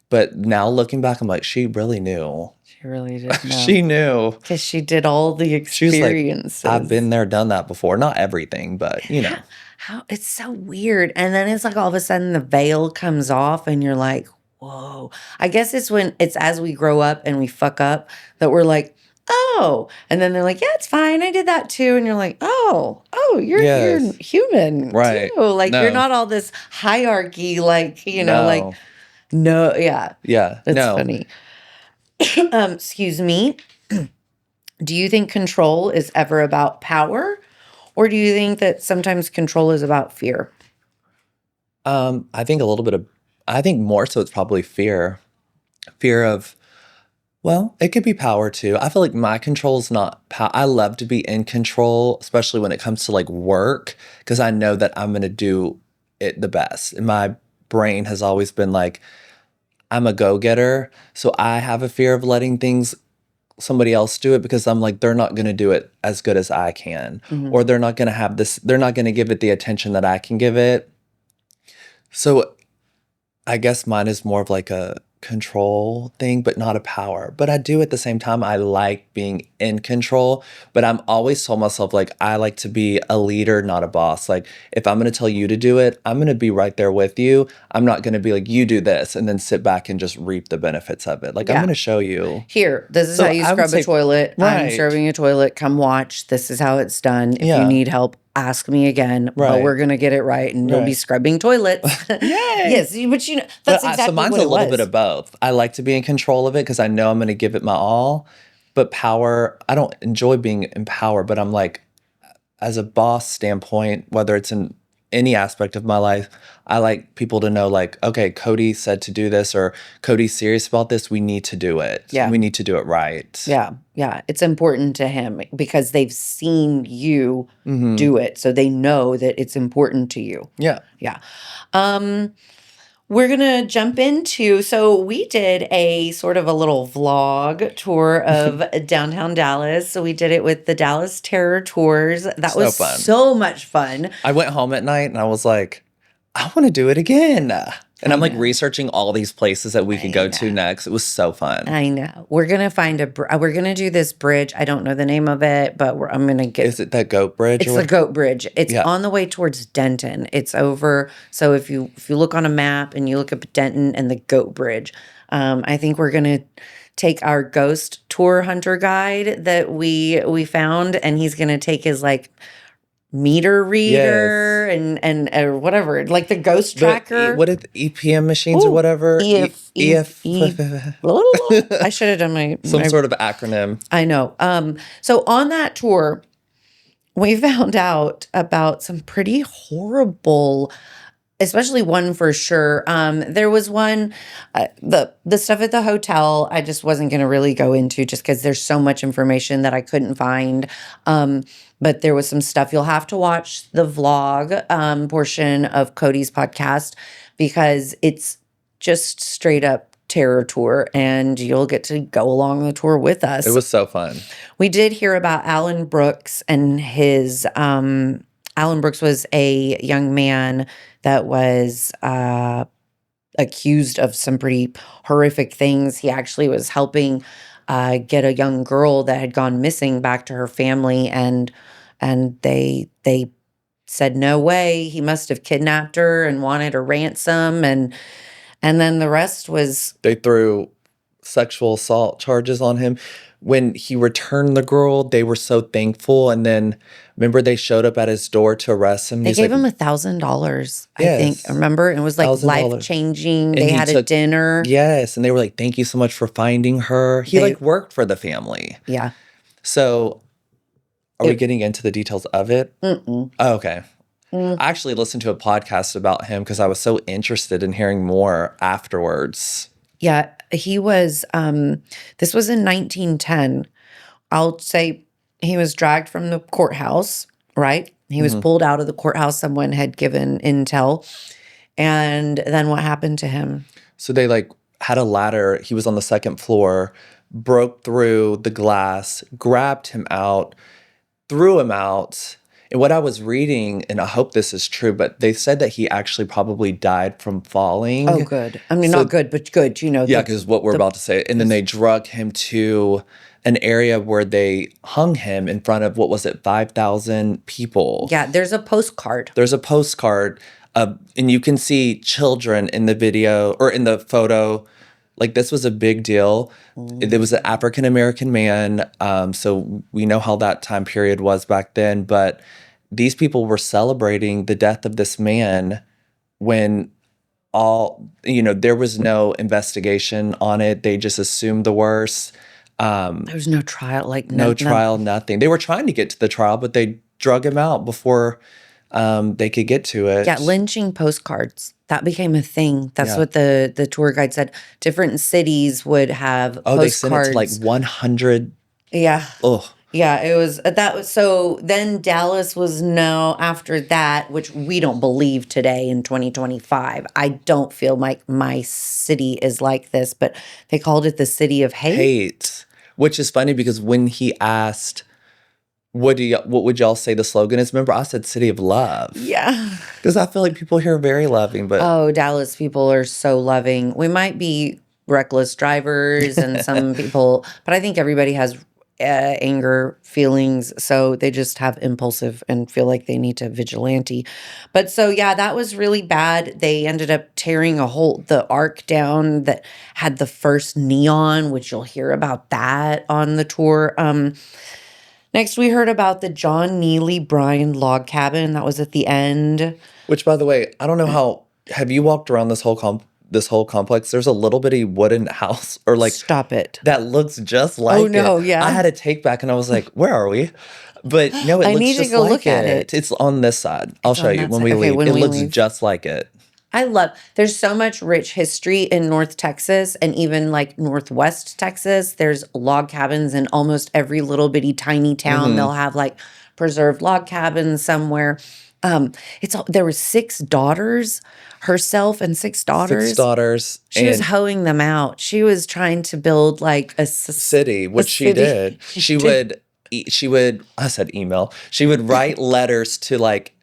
But now looking back, I'm like, she really knew. She really did know. She knew. Because she did all the experiences. She's like, I've been there, done that before. Not everything, but, you know. How it's so weird. And then it's like all of a sudden the veil comes off and you're like, whoa. I guess it's as we grow up and we fuck up that we're like, oh. And then they're like, yeah, it's fine. I did that too. And you're like, oh, you're human right. too. Like you're not all this hierarchy, like, like, no, yeah. Yeah. It's funny. Excuse me. Do you think control is ever about power? Or do you think that sometimes control is about fear? I think I think more so it's probably fear. Fear of, well, it could be power too. I feel like my control is not power. I love to be in control, especially when it comes to like work, because I know that I'm going to do it the best. And my brain has always been like, I'm a go-getter. So I have a fear of letting somebody else do it because I'm like, they're not going to do it as good as I can, or they're not going to have they're not going to give it the attention that I can give it. So I guess mine is more of like a control thing, but not a power. But I do at the same time, I like being in control, but I'm always told myself like, I like to be a leader, not a boss. Like if I'm going to tell you to do it, I'm going to be right there with you. I'm not going to be like, you do this and then sit back and just reap the benefits of it. Like I'm going to show you. Here, this is how you scrub a toilet. I'm scrubbing a toilet. Come watch. This is how it's done. If you need help, ask me again, but Right. we're going to get it right and you'll be Right. scrubbing toilets. Yay! Yes, but that's So exactly mine's what a it little bit was. of both. I like to be in control of it because I know I'm going to give it my all. But power, I don't enjoy being in power, but I'm like, as a boss standpoint, whether it's in any aspect of my life, I like people to know, like, okay, Cody said to do this, or Cody's serious about this. We need to do it. Yeah. We need to do it right. Yeah. Yeah. It's important to him because they've seen you do it. So they know that it's important to you. Yeah. Yeah. We're going to jump into, so we did a sort of a little vlog tour of downtown Dallas. So we did it with the Dallas Terror Tours. That So was fun. so much fun. I went home at night and I was like, I want to do it again. And I'm like researching all these places that we could go to next. It was so fun. I know. We're going to find we're going to do this bridge. I don't know the name of it, but I'm going to get. Is it that goat bridge? It's the goat bridge. It's on the way towards Denton. It's over. So if you look on a map and you look up Denton and the goat bridge, I think we're going to take our ghost tour hunter guide that we found, and he's going to take his like meter reader and or whatever, like the ghost tracker. What are the EPM machines or whatever? EF. I should have done my sort of acronym. I know. So on that tour, we found out about some pretty horrible, especially one for sure. There was one, the stuff at the hotel, I just wasn't going to really go into just because there's so much information that I couldn't find. But there was some stuff. You'll have to watch the vlog portion of Cody's podcast because it's just straight up terror tour and you'll get to go along the tour with us. It was so fun. We did hear about Alan Brooks and his Alan Brooks was a young man that was accused of some pretty horrific things. He actually was helping get a young girl that had gone missing back to her family, and they said no way. He must have kidnapped her and wanted a ransom, and then the rest was they threw sexual assault charges on him. When he returned the girl, they were so thankful. And then remember they showed up at his door to arrest him. They gave him $1,000, I think. Remember? It was like life-changing. They had a dinner. Yes. And they were like, thank you so much for finding her. He like worked for the family. Yeah. So are we getting into the details of it? Mm-mm. Oh, okay. I actually listened to a podcast about him because I was so interested in hearing more afterwards. Yeah, he was, this was in 1910. I'll say he was dragged from the courthouse, right? He was pulled out of the courthouse. Someone had given intel. And then what happened to him? So they like had a ladder. He was on the second floor, broke through the glass, grabbed him out, threw him out. And what I was reading, and I hope this is true, but they said that he actually probably died from falling. Oh, good. I mean, not good, but good, you know. Yeah, because what we're about to say. And then they drug him to an area where they hung him in front of, what was it, 5,000 people. Yeah, there's a postcard. There's a postcard, and you can see children in the video, or in the photo. Like, this was a big deal. There was an African-American man, so we know how that time period was back then. But these people were celebrating the death of this man when there was no investigation on it. They just assumed the worst. There was no trial, no trial, nothing. They were trying to get to the trial, but they drug him out before they could get to it. Yeah, lynching postcards. That became a thing. That's what the tour guide said. Different cities would have postcards. They sent it to like 100. Yeah. Ugh. Yeah, it was so then Dallas was after that, which we don't believe today in 2025. I don't feel like my city is like this, but they called it the city of hate. Which is funny because when he asked, what would y'all say the slogan is? Remember, I said city of love. Yeah. Because I feel like people here are very loving, but oh, Dallas people are so loving. We might be reckless drivers and some people, but I think everybody has anger feelings, so they just have impulsive and feel like they need to vigilante. But so yeah, that was really bad. They ended up tearing the arc down that had the first neon, which you'll hear about that on the tour. Next, we heard about the John Neely Bryan log cabin. That was at the end. Which, by the way, I don't know how. Have you walked around this whole complex? There's a little bitty wooden house, or like Stop it. that looks just like no, it. yeah. I had to take back, and I was like, "Where are we?" But no, it I looks need to just go like look at it. it. It's on this side. I'll show on you that when side. we Okay, leave. when It we looks leave. just like it. There's so much rich history in North Texas and even like Northwest Texas. There's log cabins in almost every little bitty tiny town. They'll have like preserved log cabins somewhere. There were 6 daughters, herself and 6 daughters. 6 daughters. She was hoeing them out. She was trying to build like a city, which she did. She would, I said email. She would write letters to like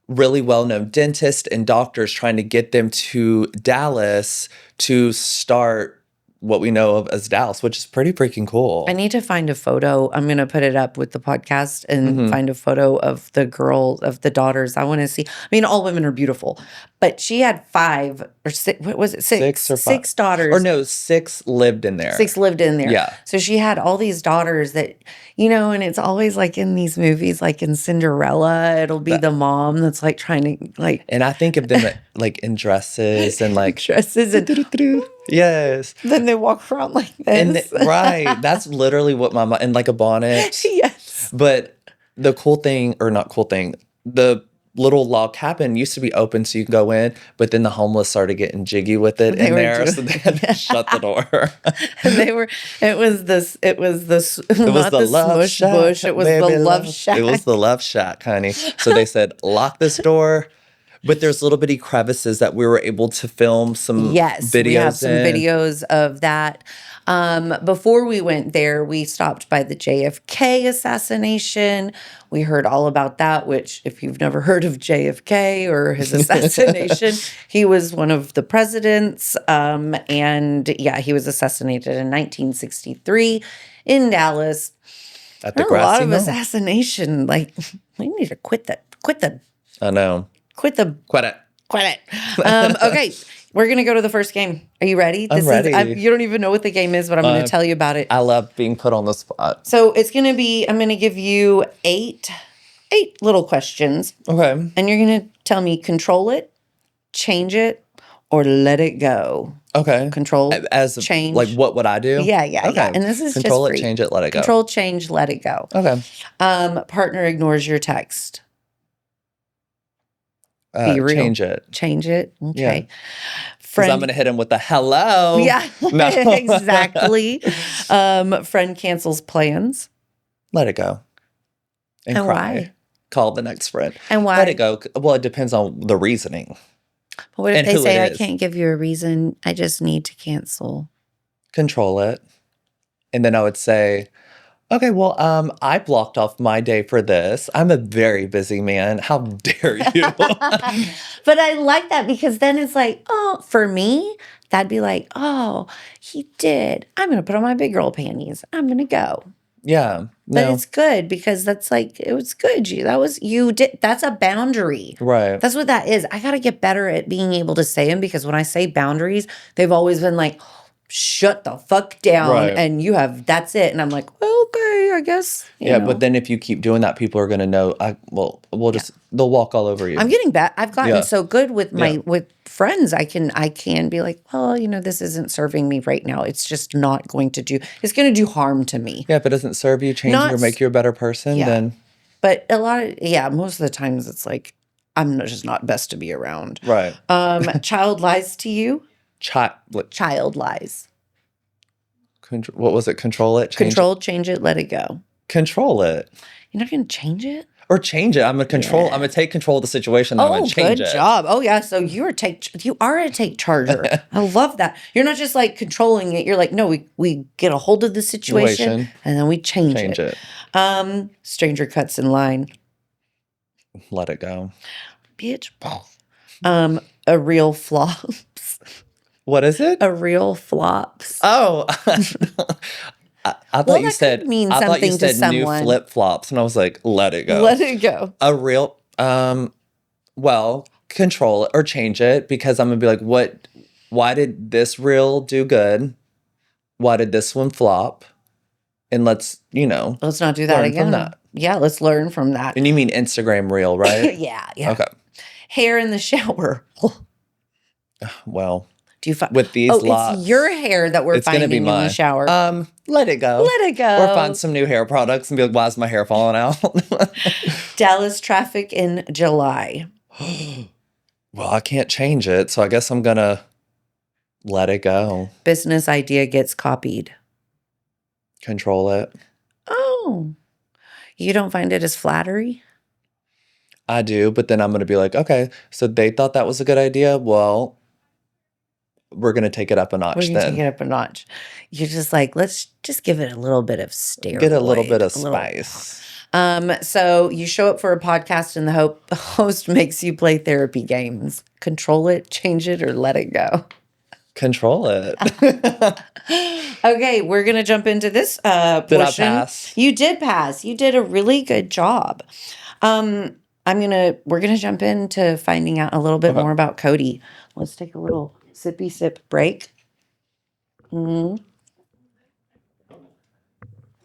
really well-known dentists and doctors trying to get them to Dallas to start what we know of as Dallas, which is pretty freaking cool. I need to find a photo. I'm going to put it up with the podcast and find a photo of the daughters. I want to see. I mean, all women are beautiful, but she had 5 or 6. What was it? 6 or 5. 6 daughters. Or no, 6 lived in there. 6 lived in there. Yeah. So she had all these daughters that, and it's always like in these movies, like in Cinderella, it'll be the mom that's like trying to like. And I think of them like in dresses and like. Dresses and. Yes. Then they walk around like this. Right. That's literally what my mom, and like a bonnet. Yes. But the cool thing, or not cool thing, the little log cabin used to be open so you can go in, but then the homeless started getting jiggy with it in there, so they had to shut the door. And it was the love smush shack, bush, it was baby, the love shack. It was the love shack, honey. So they said, lock this door. But there's little bitty crevices that we were able to film some videos. We have some videos of that. Before we went there, we stopped by the JFK assassination. We heard all about that, which if you've never heard of JFK or his assassination, he was one of the presidents. And yeah, he was assassinated in 1963 in Dallas. At the a lot of Knoll. Assassination. Like, we need to quit the. I know. Quit it. Okay, we're going to go to the first game. Are you ready? I'm ready. You don't even know what the game is, but I'm going to tell you about it. I love being put on the spot. So it's going to be, I'm going to give you eight little questions. Okay. And you're going to tell me control it, change it, or let it go. Okay. Control, change. Like what would I do? Yeah. Okay. And this is control just it, change it, let it go. Control, change, let it go. Okay. Partner ignores your text. Be real. Change it. Change it. Okay. Yeah. Because I'm going to hit him with the hello. Yeah, no. Exactly. Friend cancels plans. Let it go. And cry. Why? Call the next friend. And why? Let it go. Well, it depends on the reasoning. But what if they say, I can't give you a reason, I just need to cancel? Control it. And then I would say, okay, well, I blocked off my day for this. I'm a very busy man. How dare you? But I like that because then it's like, oh, for me, that'd be like, oh, he did. I'm going to put on my big girl panties. I'm going to go. Yeah. But it's good because that's like, it was good. That's a boundary. Right. That's what that is. I got to get better at being able to say them because when I say boundaries, they've always been like, shut the fuck down. Right. And that's it. And I'm like, well, okay, I guess. Yeah, but then if you keep doing that, people are going to know, they'll walk all over you. I'm getting back. I've gotten so good with with friends. I can be like, well, this isn't serving me right now. It's just not going to do, it's going to do harm to me. Yeah, if it doesn't serve you, change you, or make you a better person, then. But most of the times it's like, I'm just not best to be around. Right. Child lies to you. Child lies. What was it? Control it? Change it, let it go. Control it. You're not going to change it? Or change it. I'm going to take control of the situation. I'm going to change it. Good job. Oh, yeah. So you are a take charger. I love that. You're not just like controlling it. You're like, no, we get a hold of the situation and then we change it. Stranger cuts in line. Let it go. Bitch. A real flops. What is it? A real flops. Oh. I thought you said mean something to someone. New flip flops, and I was like, let it go. Let it go. A real, control it or change it because I'm gonna be like, why did this reel do good? Why did this one flop? and let's not do that learn from again. that. Yeah, let's learn from that. And you mean Instagram reel, right? Yeah. Okay. Hair in the shower. Well, Do you with these it's your locks, hair that we're it's gonna be finding in the mine. shower. Let it go. Let it go. Or find some new hair products and be like, why is my hair falling out? Dallas traffic in July. Well, I can't change it, so I guess I'm gonna let it go. Business idea gets copied. Control it. Oh. You don't find it as flattery? I do, but then I'm gonna be like, okay, so they thought that was a good idea. Well, we're gonna take it up a notch We're gonna take it then. up a notch. You're just like, let's just give it a little bit of steroid. Get a little bit of spice. So you show up for a podcast and the host makes you play therapy games. Control it, change it, or let it go. Control it. Okay, we're gonna jump into this portion. Did I pass? You did pass. You did a really good job. We're gonna jump into finding out a little bit more about Cody. Let's take a little sippy sip break. Mm-hmm.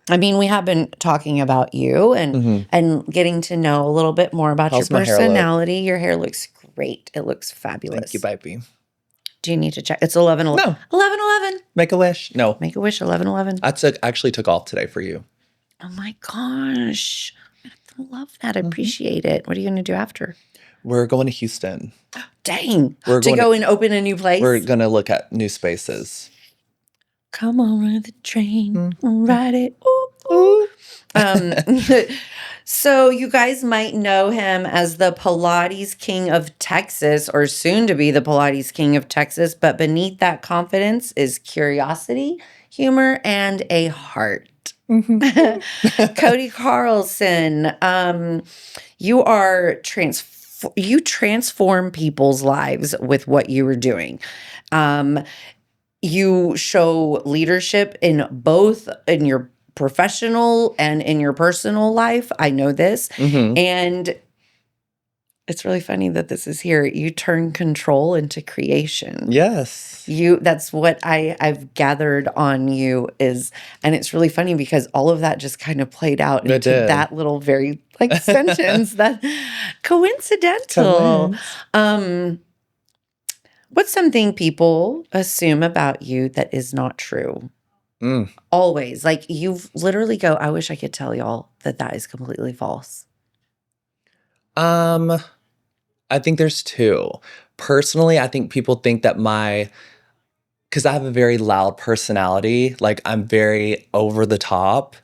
I mean, we have been talking about you and getting to know a little bit more about How's your my hair look? personality. Your hair looks great. It looks fabulous. Thank you, baby. Do you need to check? It's 11. No. 11:11. Make a wish. No. Make a wish. 11:11. I actually took off today for you. Oh my gosh. I love that. I appreciate it. What are you going to do after? We're going to Houston. Dang. We're to going go and open a new place? We're going to look at new spaces. Come on, ride the train. Ride it. Ooh, ooh. So you guys might know him as the Pilates King of Texas, or soon to be the Pilates King of Texas. But beneath that confidence is curiosity, humor, and a heart. Cody Carlson, you are you transform people's lives with what you are doing. You show leadership in both in your professional and in your personal life. I know this. And it's really funny that this is here. You turn control into creation. Yes. That's what I've gathered on you and it's really funny because all of that just kind of played out into that little very sentence that coincidental. What's something people assume about you that is not true? Always. Like you've literally I wish I could tell y'all that is completely false. I think there's two. Personally, I think people think that because I have a very loud personality, like I'm very over the top.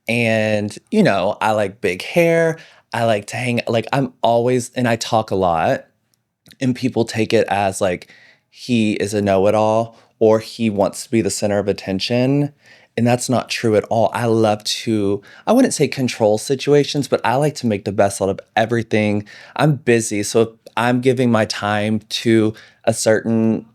And, I like big hair. I like to hang, like I'm always, and I talk a lot. And people take it as like he is a know-it-all or he wants to be the center of attention. And that's not true at all. I love to, I wouldn't say control situations, but I like to make the best out of everything. I'm busy. So if I'm giving my time to a certain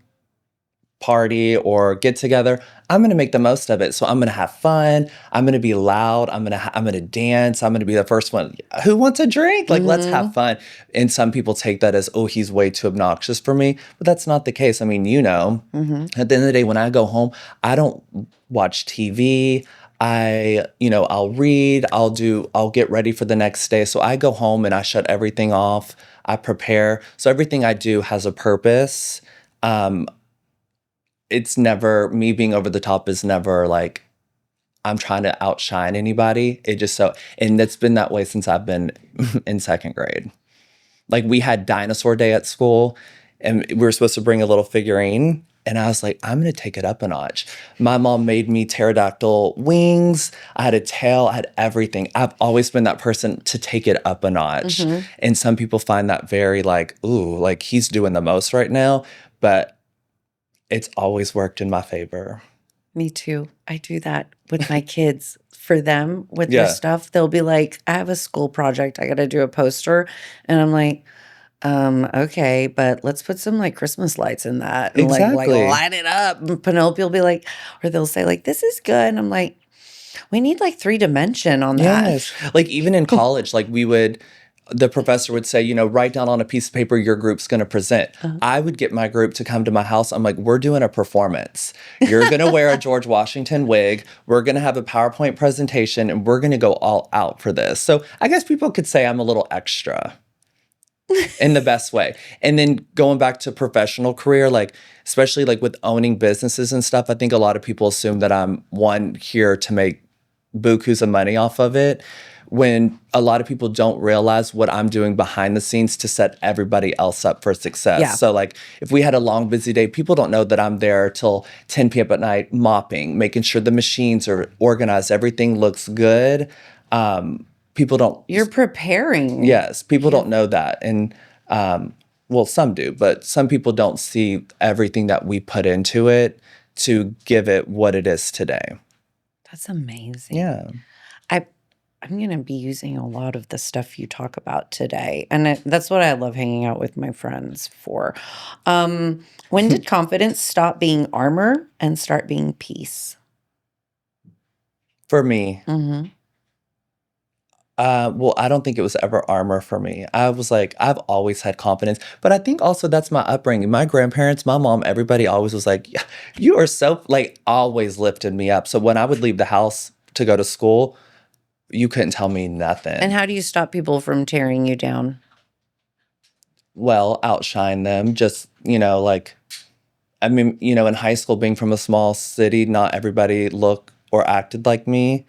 party or get together, I'm going to make the most of it. So I'm going to have fun. I'm going to be loud. I'm going to dance. I'm going to be the first one. Who wants a drink? Like, let's have fun. And some people take that as, oh, he's way too obnoxious for me. But that's not the case. I mean, at the end of the day, when I go home, I don't watch TV. I'll read, I'll get ready for the next day. So I go home and I shut everything off. I prepare. So everything I do has a purpose. It's never, me being over the top is never like I'm trying to outshine anybody. And it's been that way since I've been in second grade. Like we had dinosaur day at school and we were supposed to bring a little figurine. And I was like, I'm going to take it up a notch. My mom made me pterodactyl wings. I had a tail. I had everything. I've always been that person to take it up a notch. And some people find that very like, ooh, like he's doing the most right now. But it's always worked in my favor. Me too. I do that with my kids. For them, with their stuff, they'll be like, I have a school project. I got to do a poster. And I'm like, okay, but let's put some like Christmas lights in that. And like light it up. And Penelope will be like, or they'll say like, this is good. And I'm like, we need like 3 dimension on that. Yes. Like even in college, like we would, the professor would say, write down on a piece of paper your group's going to present. I would get my group to come to my house. I'm like, we're doing a performance. You're going to wear a George Washington wig. We're going to have a PowerPoint presentation, and we're going to go all out for this. So I guess people could say I'm a little extra in the best way. And then going back to professional career, like, especially like with owning businesses and stuff, I think a lot of people assume that I'm here to make bukus of money off of it, when a lot of people don't realize what I'm doing behind the scenes to set everybody else up for success. Yeah. So like if we had a long, busy day, people don't know that I'm there till 10 p.m. at night, mopping, making sure the machines are organized, everything looks good. People don't. You're preparing. Yes, people don't know that. And well, some do, but some people don't see everything that we put into it to give it what it is today. That's amazing. Yeah. I'm going to be using a lot of the stuff you talk about today. And that's what I love hanging out with my friends for. When did confidence stop being armor and start being peace? For me, Mm-hmm. well, I don't think it was ever armor for me. I was like, I've always had confidence, but I think also that's my upbringing. My grandparents, my mom, everybody always was like, "Yeah, you are so," like, always lifted me up. So when I would leave the house to go to school, you couldn't tell me nothing. And how do you stop people from tearing you down? Well, outshine them. Just, like, I mean, in high school, being from a small city, not everybody looked or acted like me.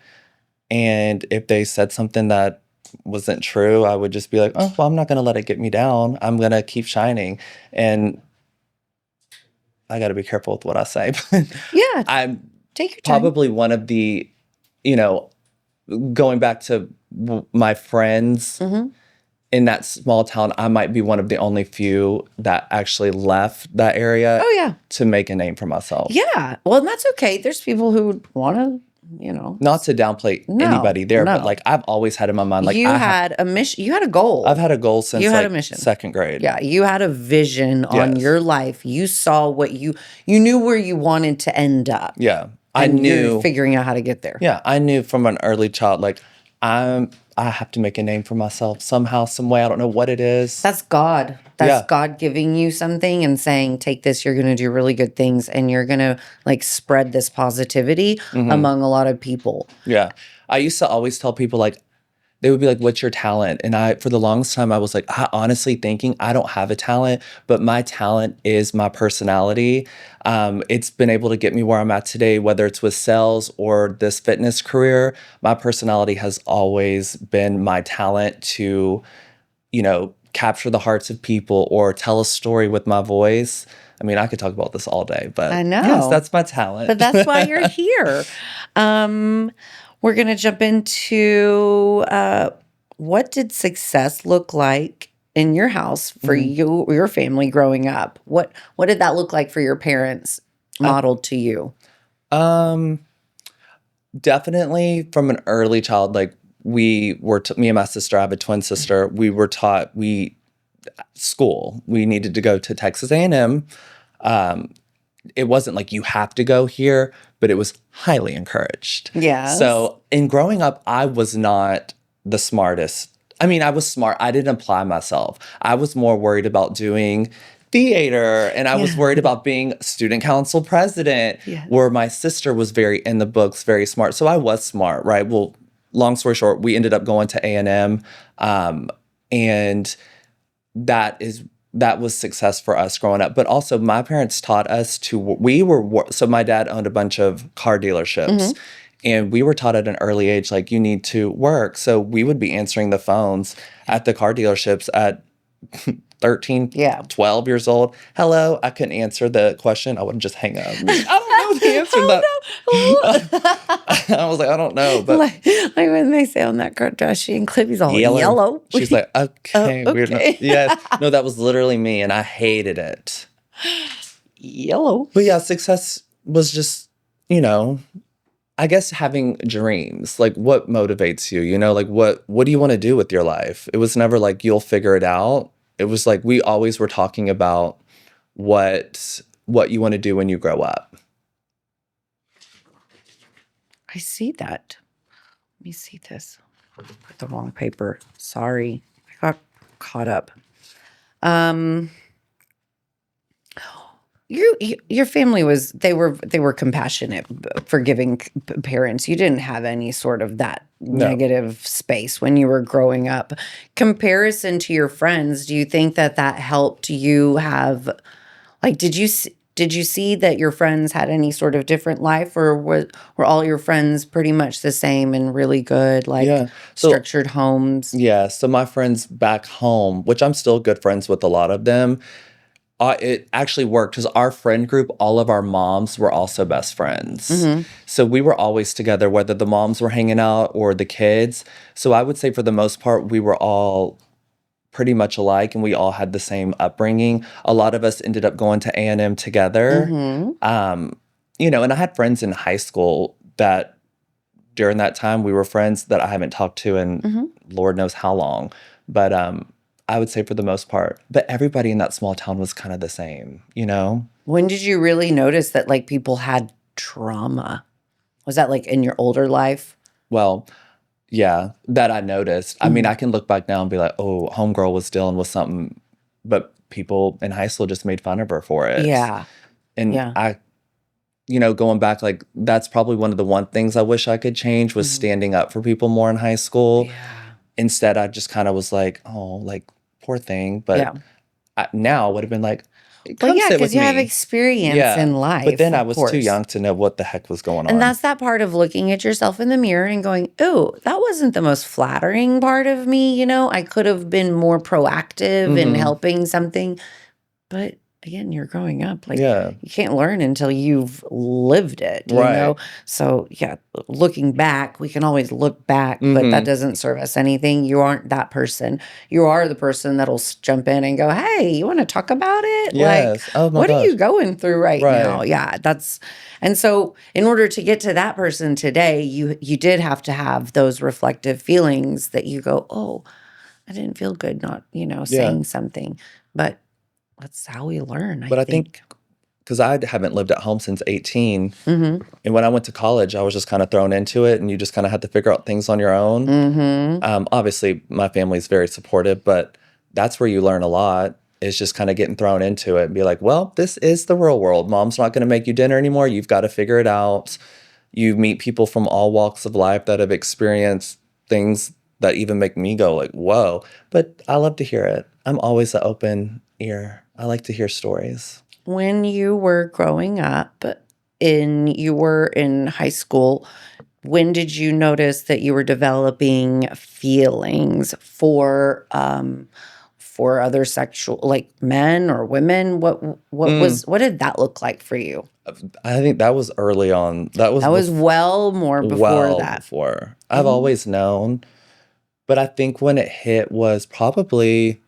And if they said something that wasn't true, I would just be like, oh, well, I'm not going to let it get me down. I'm going to keep shining. And I got to be careful with what I say. Yeah. I'm take your time. Probably one of the, going back to my friends in that small town, I might be one of the only few that actually left that area to make a name for myself. Yeah. Well, and that's okay. There's people who want to, Not to downplay anybody there, but like I've always had in my mind, like you had a mission, you had a goal. I've had a goal since you had like a mission. second grade. Yeah, you had a vision on your life. You saw what you knew where you wanted to end up. Yeah. I knew you're figuring out how to get there. Yeah, I knew from an early child, like I have to make a name for myself somehow, some way. I don't know what it is. That's God. That's God giving you something and saying, take this, you're going to do really good things, and you're going to like spread this positivity among a lot of people. Yeah. I used to always tell people, like, they would be like, what's your talent? And for the longest time, I was like, honestly thinking I don't have a talent, but my talent is my personality. It's been able to get me where I'm at today, whether it's with sales or this fitness career. My personality has always been my talent to, capture the hearts of people or tell a story with my voice. I mean, I could talk about this all day, but I know. Yes, that's my talent. But that's why you're here. We're going to jump into what did success look like in your house for your family growing up? What did that look like for your parents modeled to you? Definitely from an early child, like me and my sister, I have a twin sister, we were taught school. We needed to go to Texas A&M. It wasn't like you have to go here, but it was highly encouraged. Yeah. So in growing up, I was not the smartest. I mean, I was smart. I didn't apply myself. I was more worried about doing theater, and I was worried about being student council president, where my sister was very in the books, very smart. So I was smart, right? Well, long story short, we ended up going to A&M, and that was success for us growing up. But also my parents taught us so my dad owned a bunch of car dealerships, and we were taught at an early age, like, you need to work. So we would be answering the phones at the car dealerships at 13, 12 years old. Hello, I couldn't answer the question. I wouldn't just hang up. I don't know the answer to that. I was like, I don't know. But like when they say on that Kardashian clip, he's all yellow. She's like, okay. Weird. Yes. No, that was literally me, and I hated it. Yellow. But yeah, success was just, I guess having dreams. Like, what motivates you? Like, what do you want to do with your life? It was never like, you'll figure it out. It was like, we always were talking about what you want to do when you grow up. I see that. Let me see this. Put the wrong paper. Sorry. I got caught up. Um, your family was they were compassionate, forgiving parents. You didn't have any sort of that No. negative space when you were growing up. Comparison to your friends, do you think that helped you have like did you see that your friends had any sort of different life, or were all your friends pretty much the same and really good, like Yeah. So structured homes? yeah, so my friends back home, which I'm still good friends with a lot of them, it actually worked because our friend group, all of our moms were also best friends. Mm-hmm. So we were always together, whether the moms were hanging out or the kids. So I would say for the most part, we were all pretty much alike and we all had the same upbringing. A lot of us ended up going to A&M together. Mm-hmm. And I had friends in high school that during that time we were friends that I haven't talked to in Mm-hmm. Lord knows how long. But I would say for the most part, but everybody in that small town was kind of the same. When did you really notice that like people had trauma? Was that like in your older life? Well, yeah, that I noticed. I mean, Mm. I can look back now and be like, oh, homegirl was dealing with something, but people in high school just made fun of her for it. Yeah. And Yeah. going back, like, that's probably one of the one things I wish I could change was Mhm. standing up for people more in high school. Yeah. Instead, I just kind of was like, oh, like, poor thing. But Yeah. now I would have been like, Well, come yeah, sit with because you have me. experience Yeah. in But life, then I of was too course. young to know what the heck was going And on. that's that part of looking at yourself in the mirror and going, "Ooh, that wasn't the most flattering part of me, you know? I could have been more proactive in Hmm. helping something." But again, you're growing up. Like, Yeah. you can't learn until you've lived it, you know? Right. So, yeah, looking back, we can always look back, but that Hmm. doesn't serve us anything. You aren't that person. You are the person that'll jump in and go, "Hey, you want to talk about it? Like, Yes. Oh my what are gosh. you going through right now?" Right. Yeah, and so in order to get to that person today, you did have to have those reflective feelings that you go, "Oh, I didn't feel good not, Yeah. saying something." But that's how we learn, I But I think think. because I haven't lived at home since 18, Mhm. and when I went to college, I was just kind of thrown into it, and you just kind of had to figure out things on your own. Mhm. Obviously, my family's very supportive, but that's where you learn a lot. Is just kind of getting thrown into it and be like, well, this is the real world. Mom's not going to make you dinner anymore. You've got to figure it out. You meet people from all walks of life that have experienced things that even make me go like, whoa. But I love to hear it. I'm always an open ear. I like to hear stories. When you were growing up you were in high school, when did you notice that you were developing feelings for other sexual like men or women? Mm, What did that look like for you? I think that was early on. That was That was well more before well that. before. I've Mhm. always known, but I think when it hit was probably,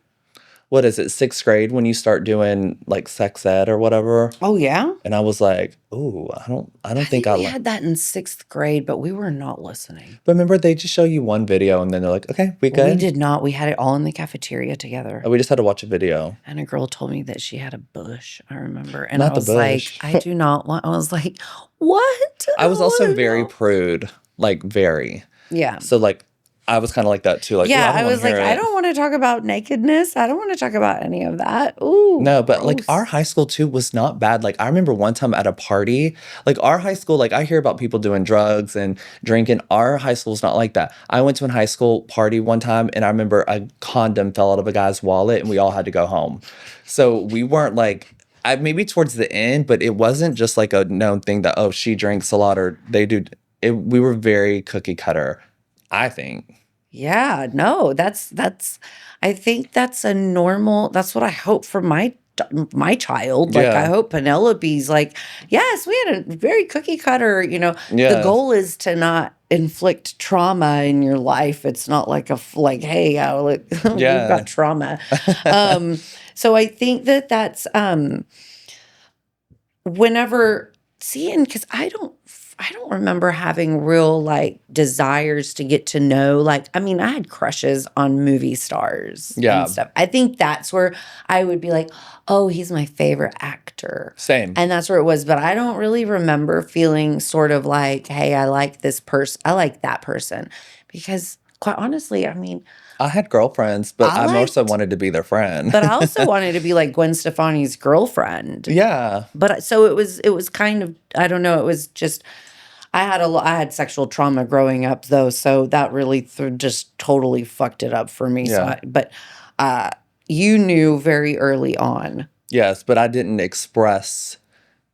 what is it, sixth grade when you start doing like sex ed or whatever. Oh, yeah? And I was like, "Ooh, I don't I think think I we like." had that in 6th grade, but we were not listening. But remember, they just show you one video and then they're like, "Okay, we We good." did not. We had it all in the cafeteria together. We just had to watch a video, And a girl told me that she had a bush, I remember. And I not the was like, bush. I do not want, I was like, what? I I was don't also want to very know. prude, like very. Yeah. So like, I was kind of like that too. Like, "Ooh, Yeah. I don't I want to was hear like, I it." don't want to talk about nakedness. I don't want to talk about any of that. Ooh, No, but like our gross. high school too was not bad. Like I remember one time at a party, like our high school, like I hear about people doing drugs and drinking. Our high school's not like that. I went to a high school party one time and I remember a condom fell out of a guy's wallet and we all had to go home. So we weren't like, maybe towards the end, but it wasn't just like a known thing that, oh, she drinks a lot or they do. We were very cookie cutter, I think. Yeah, no, I think that's a normal, that's what I hope for my child. Like, I Yeah. hope Penelope's like, yes, we had a very cookie cutter, the Yeah. goal is to not inflict trauma in your life. It's not like like, hey, look, we've got Yeah. trauma. So I think that's whenever seeing, because I don't remember having real like desires to get to know, like, I mean, I had crushes on movie stars and Yeah. stuff. I think that's where I would be like, oh, he's my favorite actor. Same. And that's where it was. But I don't really remember feeling sort of like, hey, I like this person. I like that person. Because quite honestly, I mean, I had girlfriends, but I I more so liked, wanted to be their friend. but I also wanted to be like Gwen Stefani's girlfriend. Yeah. But so it was kind of, I don't know, it was just, I had sexual trauma growing up though, so that really just totally fucked it up for me. Yeah. But uh, you knew very early on. Yes, but I didn't express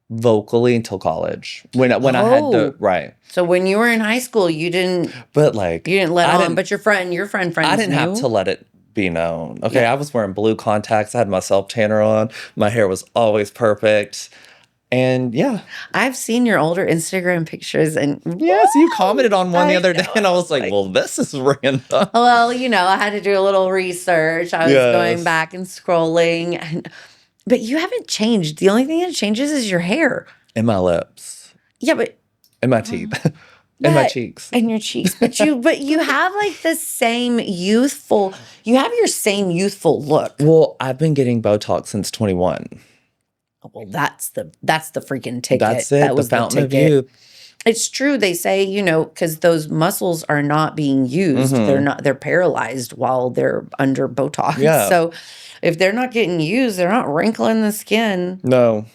vocally until college. When I had the Oh, right. so when you were in high school, you didn't But like you didn't let I on, didn't but your friend I friends didn't have to knew. let it be known. Okay, Yeah, I was wearing blue contacts. I had my self tanner on. My hair was always perfect. And yeah. I've seen your older Instagram pictures, and Yes, you commented whoa, on one the I other day, know. and I I was was like, like, well, this is random. well, I had to do a little research. I was going Yes. back and scrolling, but you haven't changed. The only thing that changes is your hair. And my lips. Yeah, but And my uh, teeth. And my but cheeks. and your cheeks, but you have like the same youthful. You have your same youthful look. Well, I've been getting Botox since 21. Well, that's the freaking ticket. That's it. That The was the fountain of ticket. youth. It's true. They say, because those muscles are not being used. Mm-hmm. They're paralyzed while they're under Botox. Yeah. So if they're not getting used, they're not wrinkling the skin. No,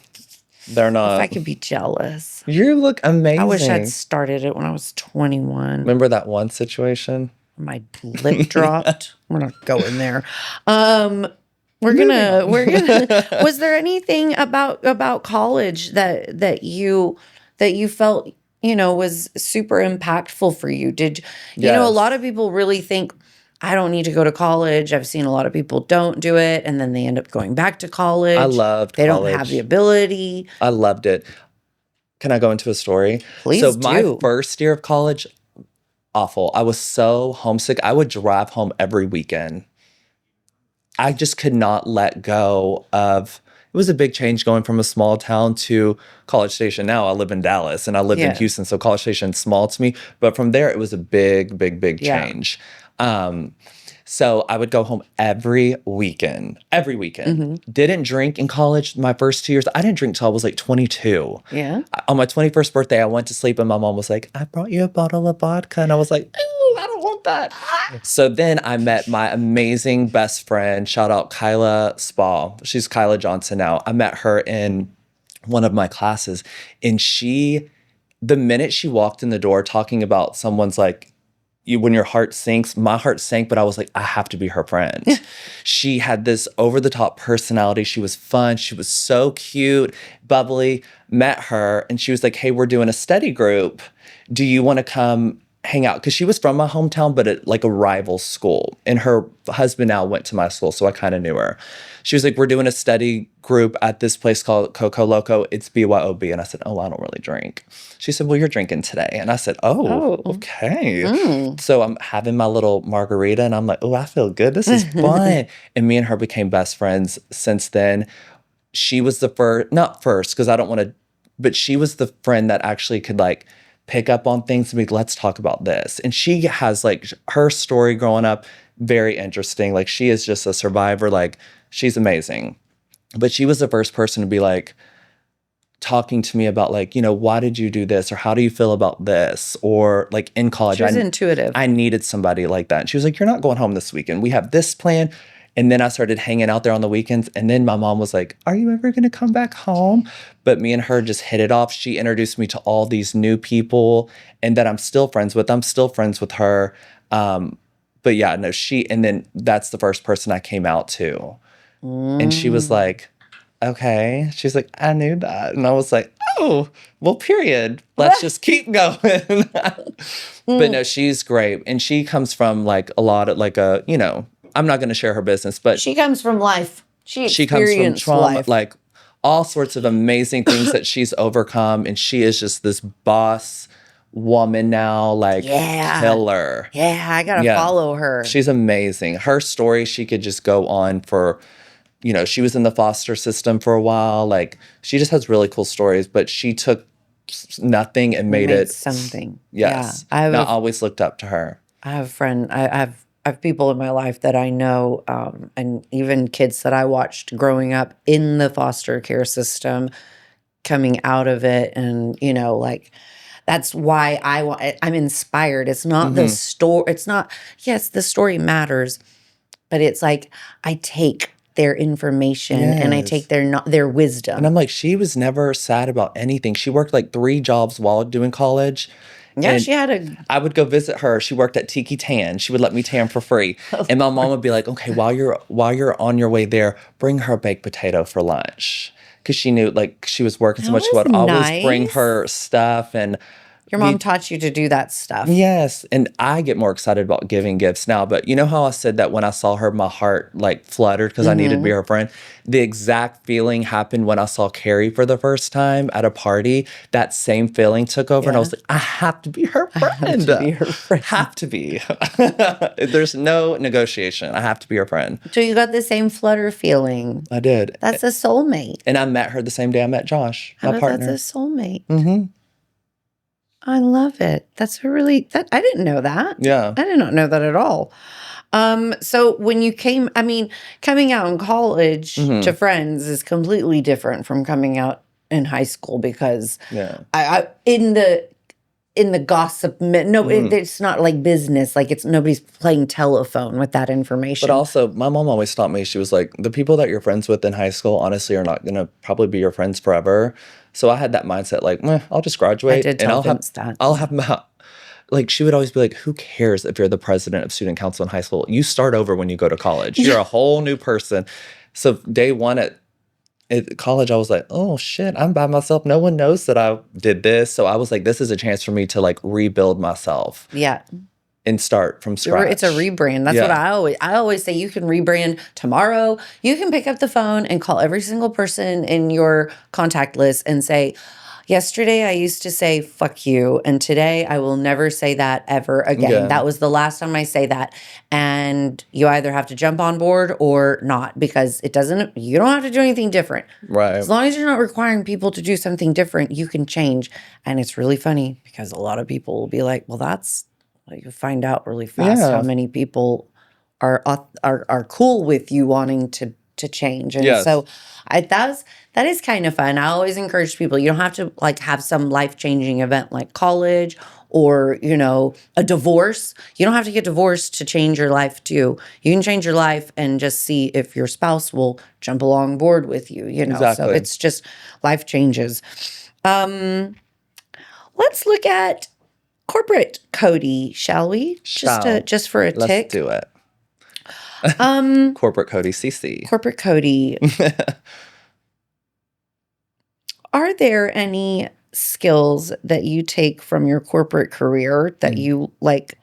they're If I not. could be jealous. You look I wish I'd amazing. started it when I was 21. Remember that one situation? My lip dropped. We're not going there. Moving on. We're gonna was there anything about college that you felt, was super impactful for you? Did a lot Yes. of people really think I don't need to go to college. I've seen a lot of people don't do it and then they end up going back to I college. loved They don't have the college. ability. I loved it. Can I go into a story? So Please my do. first year of college, awful. I was so homesick. I would drive home every weekend. I just could not let go of it was a big change going from a small town to College Station. Now I live in Dallas and I lived in Yeah. Houston, so College Station's small to me. But from there, it was a big, big, big Yeah. change. So I would go home every weekend. Every weekend. Mm-hmm. Didn't drink in college my first 2 years. I didn't drink till I was like 22. Yeah. On my 21st birthday, I went to sleep and my mom was like, I brought you a bottle of vodka. And I was like, ooh, I don't want that. So then I met my amazing best friend. Shout out Kyla Spa. She's Kyla Johnson now. I met her in one of my classes. And the minute she walked in the door talking about someone's like, when your heart sinks, my heart sank, but I was like, I have to be her friend. She had this over the top personality. She was fun. She was so cute, bubbly. Met her and she was like, hey, we're doing a study group. Do you want to come hang out? Because she was from my hometown, but at like a rival school. And her husband now went to my school, so I kind of knew her. She was like, we're doing a study group at this place called Coco Loco. It's BYOB. And I said, oh, I don't really drink. She said, well, you're drinking today. And I said, oh. Okay. So I'm having my little margarita and I'm like, oh, I feel good. This is fun. And me and her became best friends since then. She was the first, not first, because I don't want to, but she was the friend that actually could like pick up on things and be, let's talk about this. And she has like her story growing up, very interesting. Like she is just a survivor. Like she's amazing. But she was the first person to be like, talking to me about like, why did you do this? Or how do you feel about this? Or like in college, She was intuitive. I needed somebody like that. And she was like, you're not going home this weekend. We have this plan. And then I started hanging out there on the weekends. And then my mom was like, are you ever going to come back home? But me and her just hit it off. She introduced me to all these new people and that I'm still friends with. I'm still friends with her. But yeah, no, and then that's the first person I came out to. And she was like, okay. She's like, I knew that. And I was like, oh, well, period. Let's just keep going. But no, she's great. And she comes from like a lot of like I'm not going to share her business, but She comes from life. She comes from experienced trauma, life. like all sorts of amazing things that she's overcome. And she is just this boss woman now, like killer. Yeah, I gotta follow her. She's amazing. Her story, she could just go on for she was in the foster system for a while. Like, she just has really cool stories, but she took nothing and made it something. Yes. Yeah, and I always looked up to her. I have a friend. I have people in my life that I know, and even kids that I watched growing up in the foster care system, coming out of it, and like That's why I'm inspired. It's not the story. It's not, yes, the story matters, but it's like I take their information and I take Yes. their And wisdom. I'm like, she was never sad about anything. She worked like 3 jobs while doing college. Yeah, And she had a I would go visit her. She worked at Tiki Tan. She would let me tan for free. of And my mom course. would be like, okay, while you're on your way there, bring her a baked potato for lunch. Because she knew like she was working so That much. She was would always bring nice. her stuff and Your mom we taught you to do that stuff. yes, and I get more excited about giving gifts now, but you know how I said that when I saw her, my heart like fluttered because I needed to be Hmm. her friend? The exact feeling happened when I saw Carrie for the first time at a party. That same feeling took over, and I Yeah. was like, I have to be her I have friend. to be her friend. Have to be. There's no negotiation. I have to be her friend. So you got the same flutter feeling. I did. That's a soulmate. And I met her the same day I met Josh, my That's a partner. soulmate. Mm-hmm. I love it. That's a really that I didn't know that. Yeah. I did not know that at all. So when you came, I mean, coming out in college to Mm-hmm. friends is completely different from coming out in high school because Yeah. I in the gossip, no, Mm-hmm. it's not like business. Like it's nobody's playing telephone with that But information. also, my mom always taught me, she was like, the people that you're friends with in high school, honestly, are not going to probably be your friends forever. So I had that mindset, like, I'll just I graduate did and tell Vince that. I'll have my, like, she would always be like, who cares if you're the president of student council in high school? You start over when you go to college. You're a whole new person. So day one at college, I was like, oh shit, I'm by myself. No one knows that I did this. So I was like, this is a chance for me to like rebuild myself Yeah. and start from It's a scratch. rebrand. That's what Yeah. I always say. You can rebrand tomorrow. You can pick up the phone and call every single person in your contact list and say, yesterday I used to say fuck you, and today I will never say that ever again. Yeah. That was the last time I say that. And you either have to jump on board or not, because you don't have to do anything different. Right. As long as you're not requiring people to do something different, you can change. And it's really funny because a lot of people will be like, well, that's, you find out really fast how Yeah. many people are cool with you wanting to change. And Yes. so that is kind of fun. I always encourage people, you don't have to like have some life-changing event like college or, a divorce. You don't have to get divorced to change your life too. You can change your life and just see if your spouse will jump along board with you. So Exactly. it's just life changes. Let's look at corporate Cody, shall we? Shall. Just for a Let's tick. do it. Um, Corporate Cody CC. corporate Cody, are there any skills that you take from your corporate career that you like?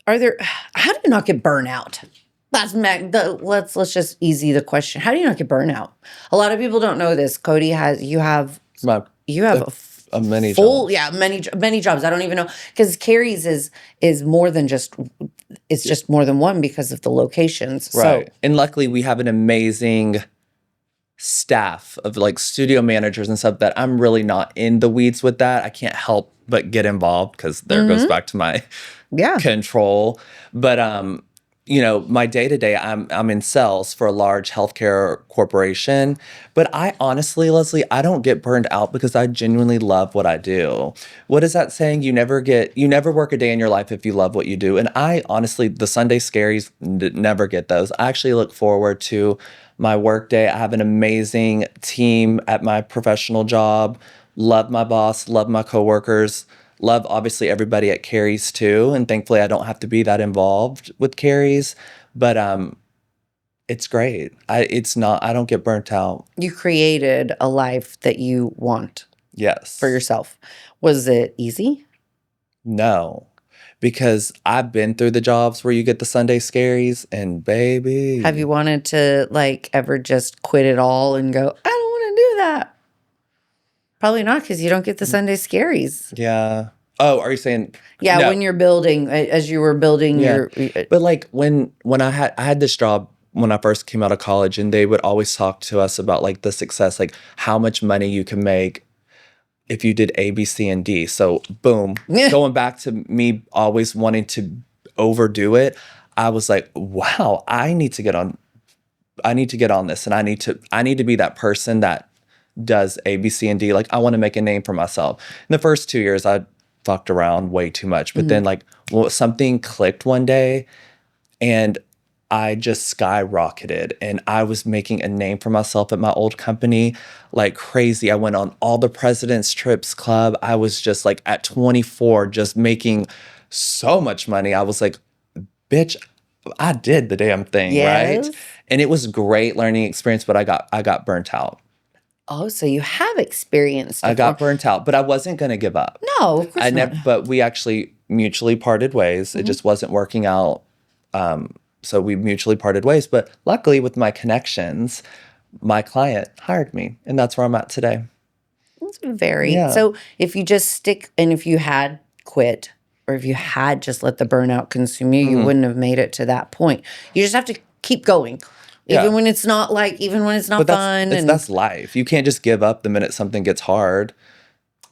Are there? How do you not get burnout? Let's just easy the question. How do you not get burnout? A lot of people don't know this. Cody you have My a many full, jobs. yeah, many jobs. I don't even know, because Carrie's is more than just, it's just more than one because of the locations. Right. So And luckily we have an amazing staff of like studio managers and stuff that I'm really not in the weeds with that. I can't help but get involved because there goes back to my yeah, control. But my day to day, I'm in sales for a large healthcare corporation. But I honestly, Leslie, I don't get burned out because I genuinely love what I do. What is that saying? You never work a day in your life if you love what you do. And I honestly, the Sunday scaries, never get those. I actually look forward to my work day. I have an amazing team at my professional job. Love my boss, love my coworkers. Love, obviously, everybody at Carrie's too, and thankfully I don't have to be that involved with Carrie's, but it's great. I don't get burnt out. you created a life that you want Yes. for yourself. Was it easy? No, because I've been through the jobs where you get the Sunday scaries, and baby. Have you wanted to like ever just quit it all and go, I don't want to do that? Probably not, because you don't get the Sunday scaries. Yeah. Oh, are you saying? Yeah, No. when you're building, as you were building Yeah. your, But like when I had this job when I first came out of college, and they would always talk to us about like the success, like how much money you can make if you did A, B, C, and D. So boom, going back to me always wanting to overdo it, I was like, wow, I need to get on this, and I need to be that person that does A, B, C, and D. Like, I want to make a name for myself. In the first 2 years, I fucked around way too much. But then, like, well, something clicked one day, and I just skyrocketed, and I was making a name for myself at my old company like crazy. I went on all the President's Trips Club. I was just like at 24, just making so much money. I was like, bitch, I did the damn thing, right? Yes. And it was great learning experience, but I got burnt out. Oh, so you have experienced I it. got burnt out, but I wasn't going to give up. No, of course I not. never, but we actually mutually parted ways. It just wasn't working out. So we mutually parted ways. But luckily, with my connections, my client hired me, and that's where I'm at today. It's very. Yeah. So if you just stick, and if you had quit, or if you had just let the burnout consume you, you wouldn't have made it to that point. You just have to keep going. Even when it's not fun. That's life. You can't just give up the minute something gets hard.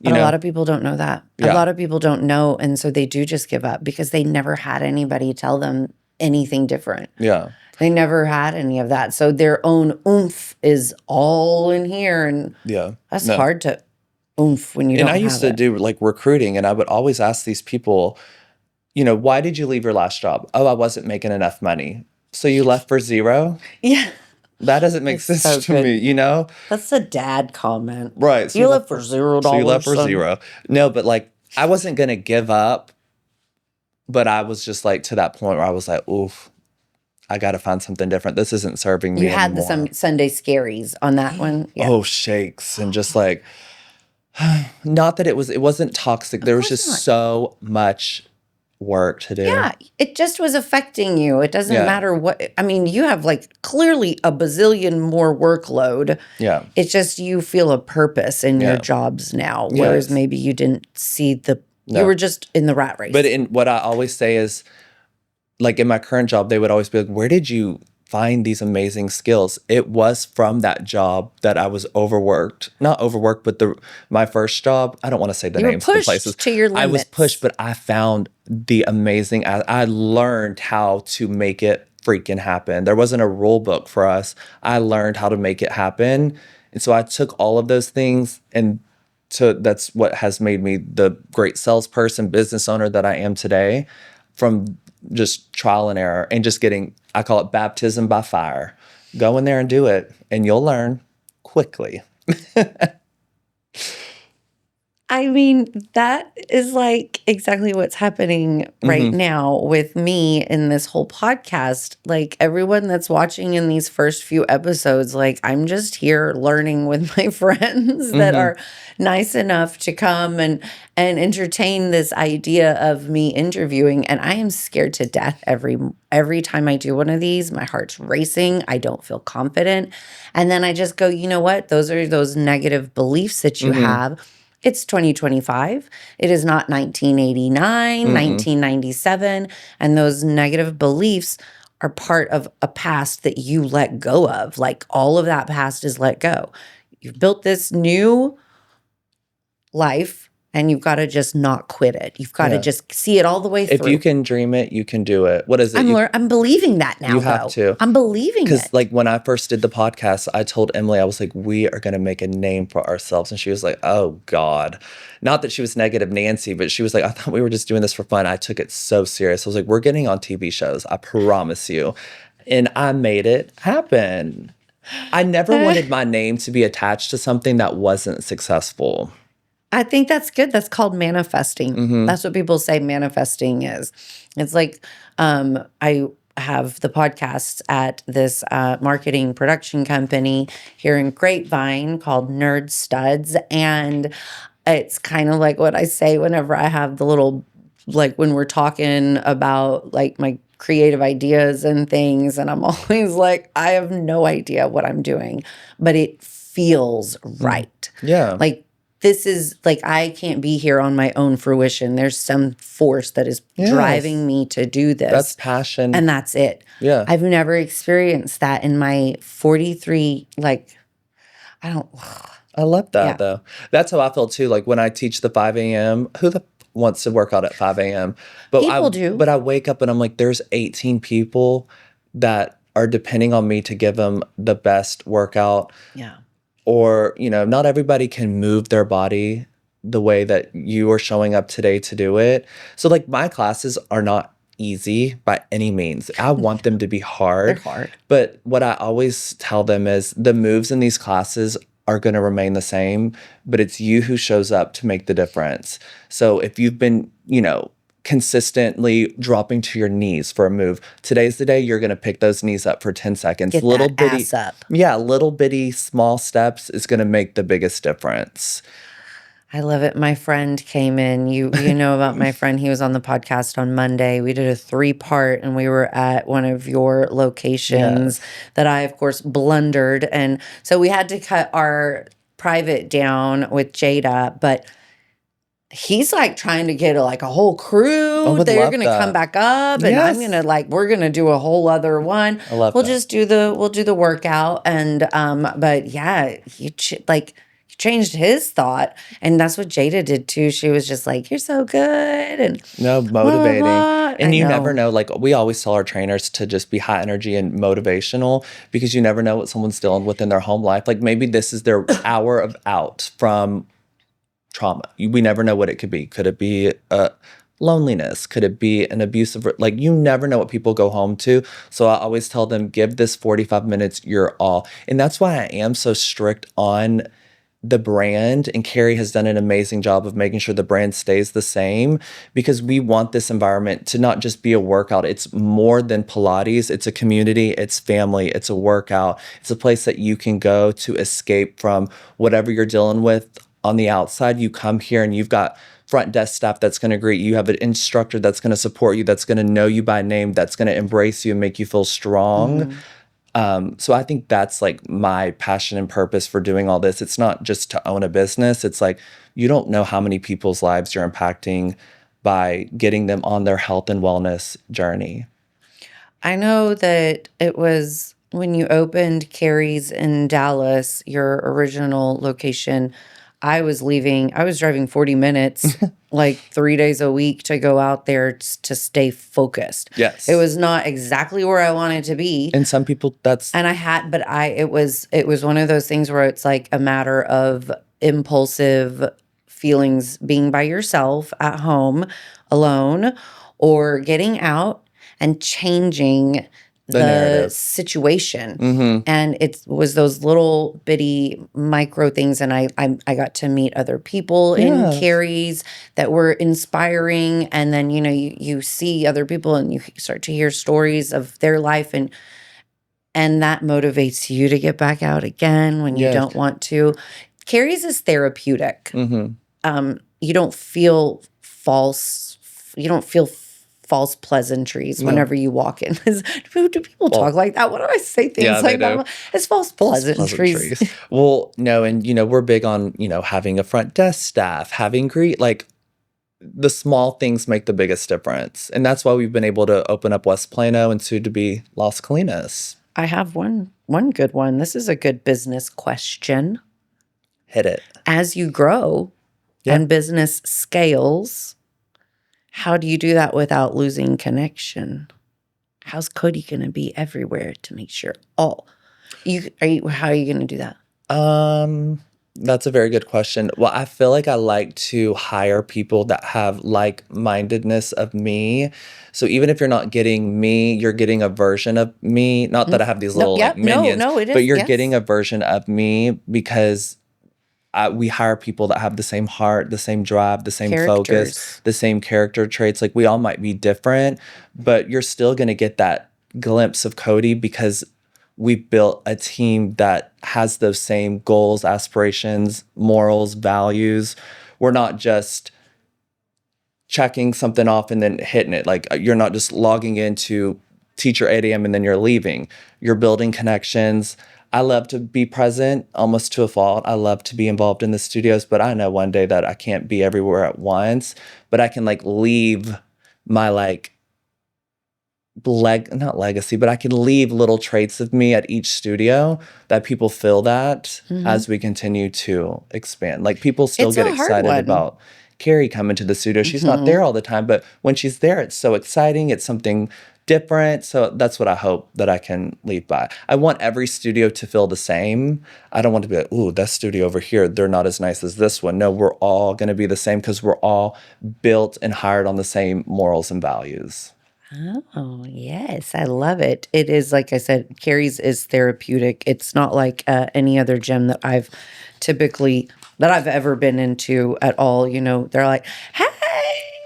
But a lot of people don't know that. A Yeah. lot of people don't know, and so they do just give up because they never had anybody tell them anything different. Yeah. They never had any of that. So their own oomph is all in here, and Yeah. that's No. hard to oomph when you don't And I have used to it. do like recruiting, and I would always ask these people, why did you leave your last job? Oh, I wasn't making enough money. So you left for zero? Yeah. That doesn't make That's sense so to good. me, That's a dad comment. Right. So You left for $0. So you left for son. zero. No, but like I wasn't gonna give up, but I was just like to that point where I was like, oof, I gotta find something different. This isn't serving me You had anymore. the Sunday scaries on that one. Yeah. Oh, shakes and just like not that it wasn't toxic. There was course just not. so much work to do. Yeah, it just was affecting you. It doesn't Yeah. matter what. I mean, you have like clearly a bazillion more workload. Yeah. It's just you feel a purpose in your Yeah. jobs now, whereas Yes. maybe you didn't see you No. were just in the rat race. But in what I always say is, like in my current job, they would always be like, where did you find these amazing skills? It was from that job that I was overworked. Not overworked, but my first job, I don't want to say the You were names of the pushed places. to your I was limits. pushed, but I found the amazing, I learned how to make it freaking happen. There wasn't a rule book for us. I learned how to make it happen. And so I took all of those things, and that's what has made me the great salesperson, business owner that I am today, from just trial and error and just getting, I call it baptism by fire. Go in there and do it, and you'll learn quickly. I mean, that is like exactly what's happening right now with me in this whole podcast. Like everyone that's watching in these first few episodes, like I'm just here learning with my friends that are nice enough to come and entertain this idea of me interviewing. And I am scared to death every time I do one of these. My heart's racing. I don't feel confident. And then I just go, you know what? Those are those negative beliefs that you have. It's 2025. It is not 1989, 1997. And those negative beliefs are part of a past that you let go of. Like all of that past is let go. You've built this new life, and you've got to just not quit it. You've got to just see it all the way through. If you can dream it, you can do it. What is it? I'm believing that now, You have to. I'm believing it. Because like when I first did the podcast, I told Emily, I was like, we are going to make a name for ourselves. And she was like, oh God. Not that she was negative Nancy, but she was like, I thought we were just doing this for fun. I took it so serious. I was like, we're getting on TV shows. I promise you. And I made it happen. I never wanted my name to be attached to something that wasn't successful. I think that's good. That's called manifesting. That's what people say manifesting is. It's like I have the podcasts at this marketing production company here in Grapevine called Nerd Studs. And it's kind of like what I say whenever I have the little, like when we're talking about like my creative ideas and things. And I'm always like, I have no idea what I'm doing, but it feels right. Yeah. Like, this is like, I can't be here on my own fruition. There's some force that is driving me to do this. That's passion. And that's it. Yeah. I've never experienced that in my 43, like, I love that though. That's how I feel too. Like when I teach the 5 a.m., who wants to work out at 5 a.m.? But People do. But I wake up and I'm like, there's 18 people that are depending on me to give them the best workout. Yeah. or, not everybody can move their body the way that you are showing up today to do it. So like my classes are not easy by any means. I want them to be They're hard. hard. But what I always tell them is the moves in these classes are going to remain the same, but it's you who shows up to make the difference. So if you've been, consistently dropping to your knees for a move, today's the day you're going to pick those knees up for 10 seconds. Get Little that bitty, ass up. yeah, little bitty small steps is going to make the biggest difference. I love it. My friend came in. You know about my friend. He was on the podcast on Monday. We did a 3-part, and we were at one of your locations that I, of course, blundered. And so we had to cut our private down with Jada, but he's like trying to get a whole crew. They're going to come back up, and I'm going to we're going to do a whole other one. I love we'll that. just do the workout. And, but yeah, you changed his thought, and that's what Jada did too. She was just like, "You're so good," and motivating. Blah, blah. And you never know. Like we always tell our trainers to just be high energy and motivational, because you never know what someone's dealing with in their home life. Like maybe this is their hour of out from trauma. We never know what it could be. Could it be loneliness? Could it be an abusive? Like you never know what people go home to. So I always tell them, give this 45 minutes your all. And that's why I am so strict on the brand, and Carrie has done an amazing job of making sure the brand stays the same, because we want this environment to not just be a workout. It's more than Pilates. It's a community, it's family, it's a workout. It's a place that you can go to escape from whatever you're dealing with on the outside. You come here and you've got front desk staff that's going to greet you. You have an instructor that's going to support you, that's going to know you by name, that's going to embrace you and make you feel strong. So I think that's like my passion and purpose for doing all this. It's not just to own a business. It's like, you don't know how many people's lives you're impacting by getting them on their health and wellness journey. I know that it was when you opened Carrie's in Dallas, your original location. I was driving 40 minutes, like 3 days a week to go out there to stay focused. Yes. It was not exactly where I wanted to be. And some people it was one of those things where it's like a matter of impulsive feelings, being by yourself at home alone, or getting out and changing the situation. And it was those little bitty micro things. And I got to meet other people in Carrie's that were inspiring. And then, you see other people and you start to hear stories of their life, and that motivates you to get back out again when you don't want to. Carrie's is therapeutic. You don't feel false. You don't feel false pleasantries whenever you walk in. Do people talk like that? What do I say things like that? It's false pleasantries. Well, no, and we're big on, having a front desk staff, having like the small things make the biggest difference. And that's why we've been able to open up West Plano and soon to be Las Colinas. I have one good one. This is a good business question. Hit it. As you grow and business scales, how do you do that without losing connection? How's Cody going to be everywhere to make sure how are you going to do that? That's a very good question. Well, I feel like I like to hire people that have like-mindedness of me. So even if you're not getting me, you're getting a version of me. Not that I have these little minions, it is, but you're getting a version of me, because we hire people that have the same heart, the same drive, the same focus, the same character traits. Like we all might be different, but you're still going to get that glimpse of Cody, because we built a team that has those same goals, aspirations, morals, values. We're not just checking something off and then hitting it. Like you're not just logging in to teach your 8 a.m. and then you're leaving. You're building connections. I love to be present almost to a fault. I love to be involved in the studios, but I know one day that I can't be everywhere at once, but I can leave my not legacy, but I can leave little traits of me at each studio that people feel that as we continue to expand. Like people still get excited about Carrie coming to the studio. She's not there all the time, but when she's there, it's so exciting. It's something different. So that's what I hope that I can lead by. I want every studio to feel the same. I don't want to be like, ooh, that studio over here, they're not as nice as this one. No, we're all going to be the same because we're all built and hired on the same morals and values. Oh, yes. I love it. It is, like I said, Carrie's is therapeutic. It's not like any other gym that I've ever been into at all. They're like, hey,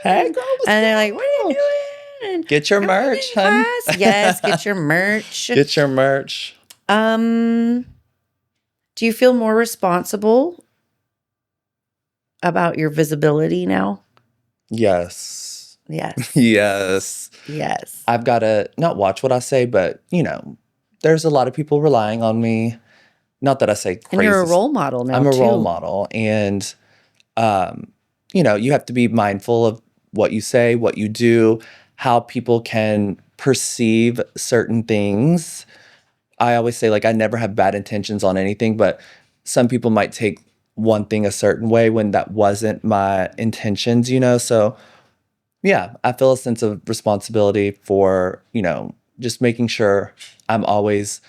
Hey, girl, let's and they're go. like, what are you doing? And Get your come on merch, in hun. class. Yes, get your merch. Get your merch. Do you feel more responsible about your visibility now? Yes. Yes. Yes. Yes. I've got to not watch what I say, but, there's a lot of people relying on me. Not that I say crazy. And you're a role model now, I'm a too. role model. And, you have to be mindful of what you say, what you do, how people can perceive certain things. I always say, like, I never have bad intentions on anything, but some people might take one thing a certain way when that wasn't my intentions, So, yeah, I feel a sense of responsibility for, just making sure I'm always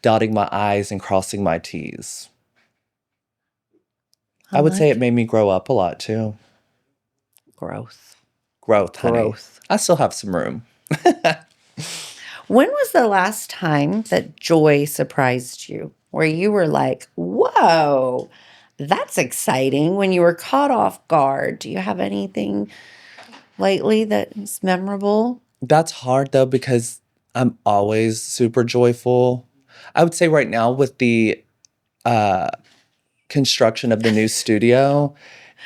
dotting my I's and crossing my T's. I would say it made me grow up a lot too. Growth. Growth, honey. Growth. I still have some room. When was the last time that joy surprised you? Where you were like, whoa, that's exciting. When you were caught off guard. Do you have anything lately that is memorable? That's hard though, because I'm always super joyful. I would say right now with the construction of the new studio,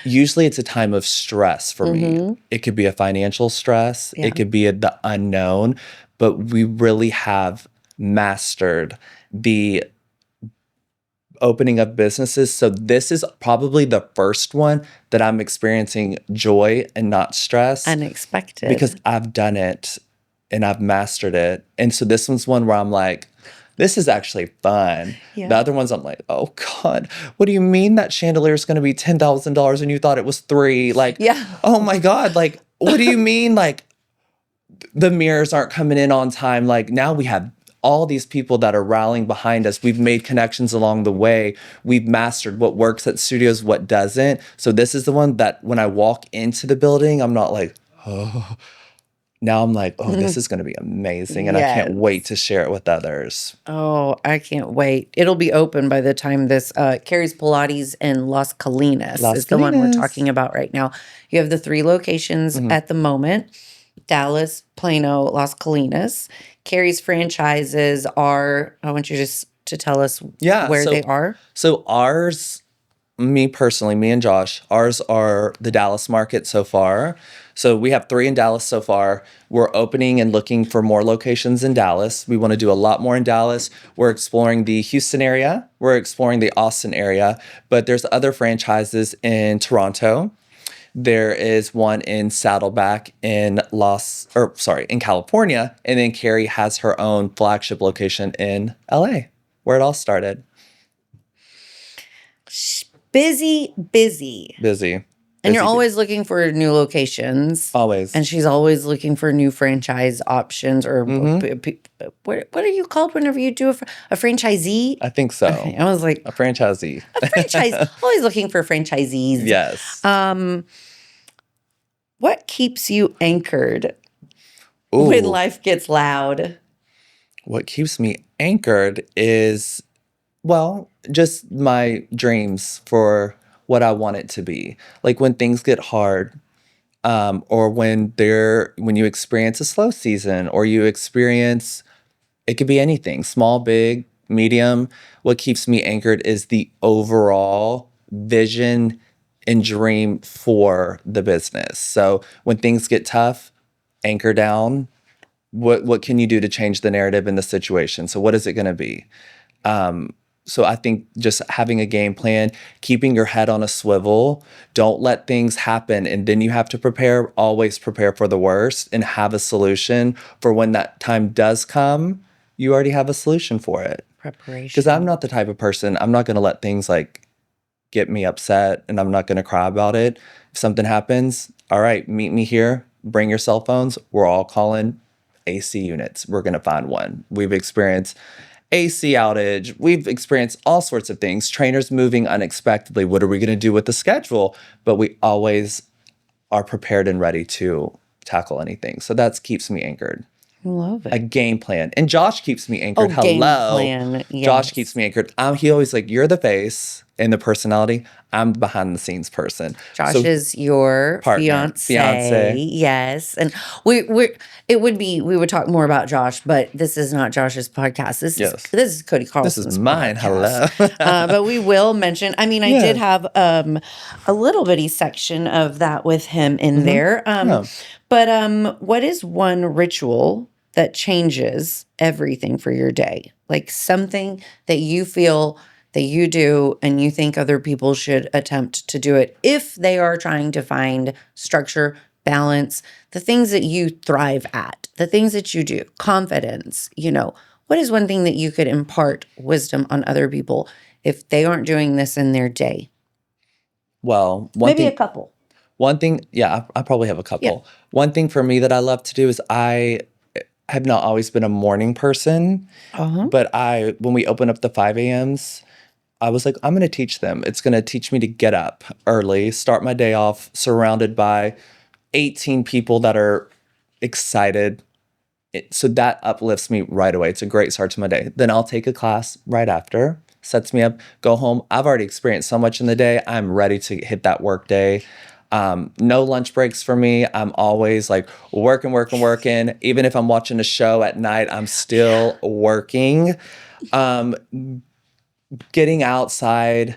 usually it's a time of stress for me. It could be a financial stress. Yeah. It could be the unknown, but we really have mastered the opening up businesses. So this is probably the first one that I'm experiencing joy and not stress. Unexpected. Because I've done it and I've mastered it. And so this one's one where I'm like, this is actually fun. Yeah. The other ones I'm like, oh God, what do you mean that chandelier is going to be $10,000 and you thought it was $3,000? Like, Yeah. Oh my God, like, what do you mean? Like, the mirrors aren't coming in on time. Like, now we have all these people that are rallying behind us. We've made connections along the way. We've mastered what works at studios, what doesn't. So this is the one that when I walk into the building, I'm not like, oh. Now I'm like, oh, this is going to be amazing. And I can't wait to share it with others. Oh, I can't wait. It'll be open by the time this Carrie's Pilates in Las Colinas is the one we're talking about right now. You have the 3 locations at the moment: Dallas, Plano, Las Colinas. Carrie's franchises are, I want you just to tell us where they are. So ours, me personally, me and Josh, ours are the Dallas market so far. So we have 3 in Dallas so far. We're opening and looking for more locations in Dallas. We want to do a lot more in Dallas. We're exploring the Houston area. We're exploring the Austin area. But there's other franchises in Toronto. There is one in Saddleback in California. And then Carrie has her own flagship location in LA, where it all started. Busy. And you're always looking for new locations. Always. And she's always looking for new franchise options or what are you called whenever you do a franchisee? I think so. Okay, I was like, a franchisee. A franchise. Always looking for franchisees. Yes. What keeps you anchored when life gets loud? What keeps me anchored is, just my dreams for what I want it to be. Like when things get hard, or when you experience a slow season, or you experience, it could be anything, small, big, medium. What keeps me anchored is the overall vision and dream for the business. So when things get tough, anchor down. What can you do to change the narrative in the situation? So what is it going to be? So I think just having a game plan, keeping your head on a swivel, don't let things happen. And then you have to always prepare for the worst and have a solution for when that time does come, you already have a solution for it. Preparation. Because I'm not the type of person, I'm not going to let things like get me upset and I'm not going to cry about it. If something happens, all right, meet me here, bring your cell phones. We're all calling AC units. We're going to find one. We've experienced AC outage. We've experienced all sorts of things. Trainers moving unexpectedly. What are we going to do with the schedule? But we always are prepared and ready to tackle anything. So that keeps me anchored. I love it. A game plan. And Josh keeps me anchored. Oh, game plan. Yes. Josh keeps me anchored. He always like, you're the face and the personality. I'm the behind the scenes person. Josh is your fiance. Yes. And we would talk more about Josh, but this is not Josh's podcast. This is Cody Carlson's This is mine. podcast. Hello. But we will mention, I mean, I did have a little bitty section of that with him in there. But what is one ritual that changes everything for your day? Like something that you feel that you do and you think other people should attempt to do it if they are trying to find structure, balance, the things that you thrive at, the things that you do, confidence, what is one thing that you could impart wisdom on other people if they aren't doing this in their day? Well, maybe a couple. One thing, I probably have a couple. Yeah. One thing for me that I love to do is I have not always been a morning person, but when we open up the 5 a.m.s, I was like, I'm going to teach them. It's going to teach me to get up early, start my day off surrounded by 18 people that are excited. So that uplifts me right away. It's a great start to my day. Then I'll take a class right after, sets me up, go home. I've already experienced so much in the day. I'm ready to hit that work day. No lunch breaks for me. I'm always like working. Even if I'm watching a show at night, I'm still working. Getting outside,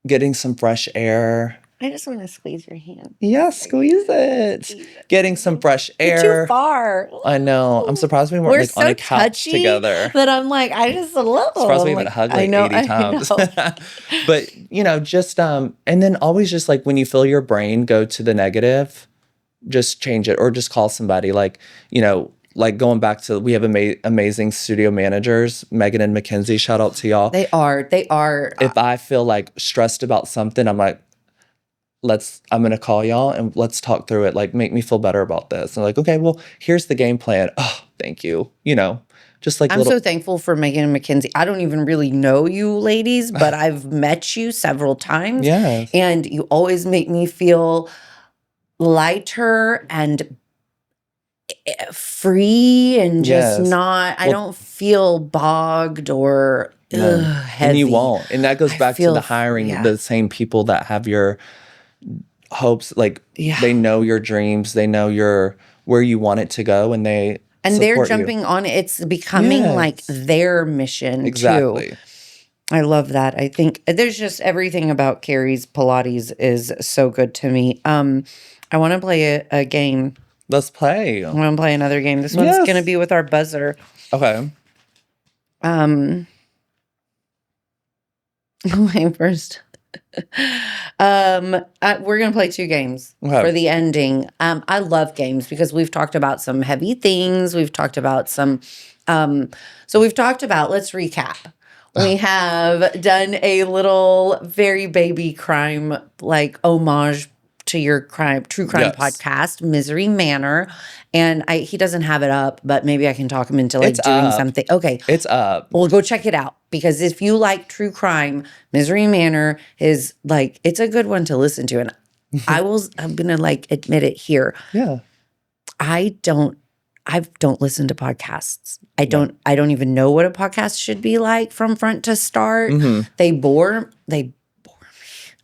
getting some fresh air. I just want to squeeze your hand. Yeah, squeeze it. Getting some fresh air. You're too far. I know. I'm surprised we weren't like on a couch together. That I'm like, I just love. Surprised we haven't hugged like 80 times. But just and then always just like when you feel your brain go to the negative, just change it or just call somebody. Like going back to, we have amazing studio managers, Megan and Mackenzie, shout out to y'all. They are. If I feel like stressed about something, I'm like, I'm going to call y'all and let's talk through it. Like, make me feel better about this. And like, okay, well, here's the game plan. Oh, thank you. Just like I'm so thankful for Megan and Mackenzie. I don't even really know you ladies, but I've met you several times. Yes. And you always make me feel lighter and free and just I don't feel bogged or heavy. And you won't. And that goes back to the hiring the same people that have your hopes. Like they know your dreams, they know where you want it to go, and they're jumping on it. It's becoming like their mission too. I love that. I think there's just everything about Carrie's Pilates is so good to me. I want to play a game. Let's play. I want to play another game. This one's going to be with our buzzer. Okay. Wait, first. We're going to play two games for the ending. I love games because we've talked about some heavy things. We've talked about some, let's recap. We have done a little very baby crime, like homage to your true crime podcast, Misery Manor. And he doesn't have it up, but maybe I can talk him into doing something. Okay. It's up. Well, go check it out because if you like true crime, Misery Manor is like, it's a good one to listen to. And I'm going to admit it here. Yeah. I don't listen to podcasts. I don't even know what a podcast should be like from front to start. Mm-hmm. They bore me.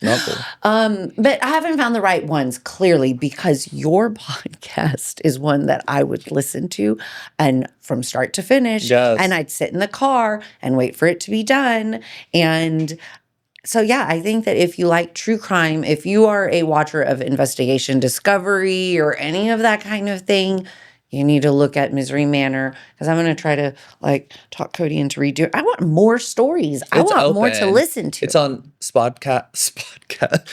But I haven't found the right ones, clearly, because your podcast is one that I would listen to and from start to finish. Yes. And I'd sit in the car and wait for it to be done. And so, I think that if you like true crime, if you are a watcher of Investigation Discovery or any of that kind of thing, you need to look at Misery Manor because I'm going to try to talk Cody into redo it. I want more stories. I want more to listen to. It's on Spodcast.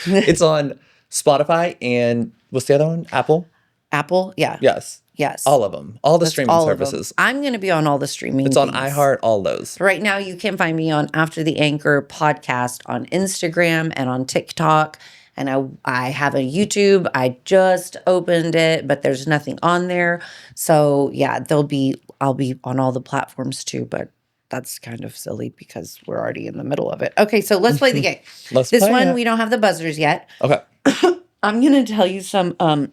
It's on Spotify and what's the other one? Apple? Apple? Yeah. Yes. All of them. All the streaming services. I'm going to be on all the streaming. It's on iHeart, all those. Right now, you can find me on After the Anchor podcast on Instagram and on TikTok. and I have a YouTube. I just opened it, but there's nothing on there. So yeah, I'll be on all the platforms too, but that's kind of silly because we're already in the middle of it. Okay, so let's play the game. Let's This play one it. we don't have the buzzers yet. Okay. I'm gonna tell you some I'm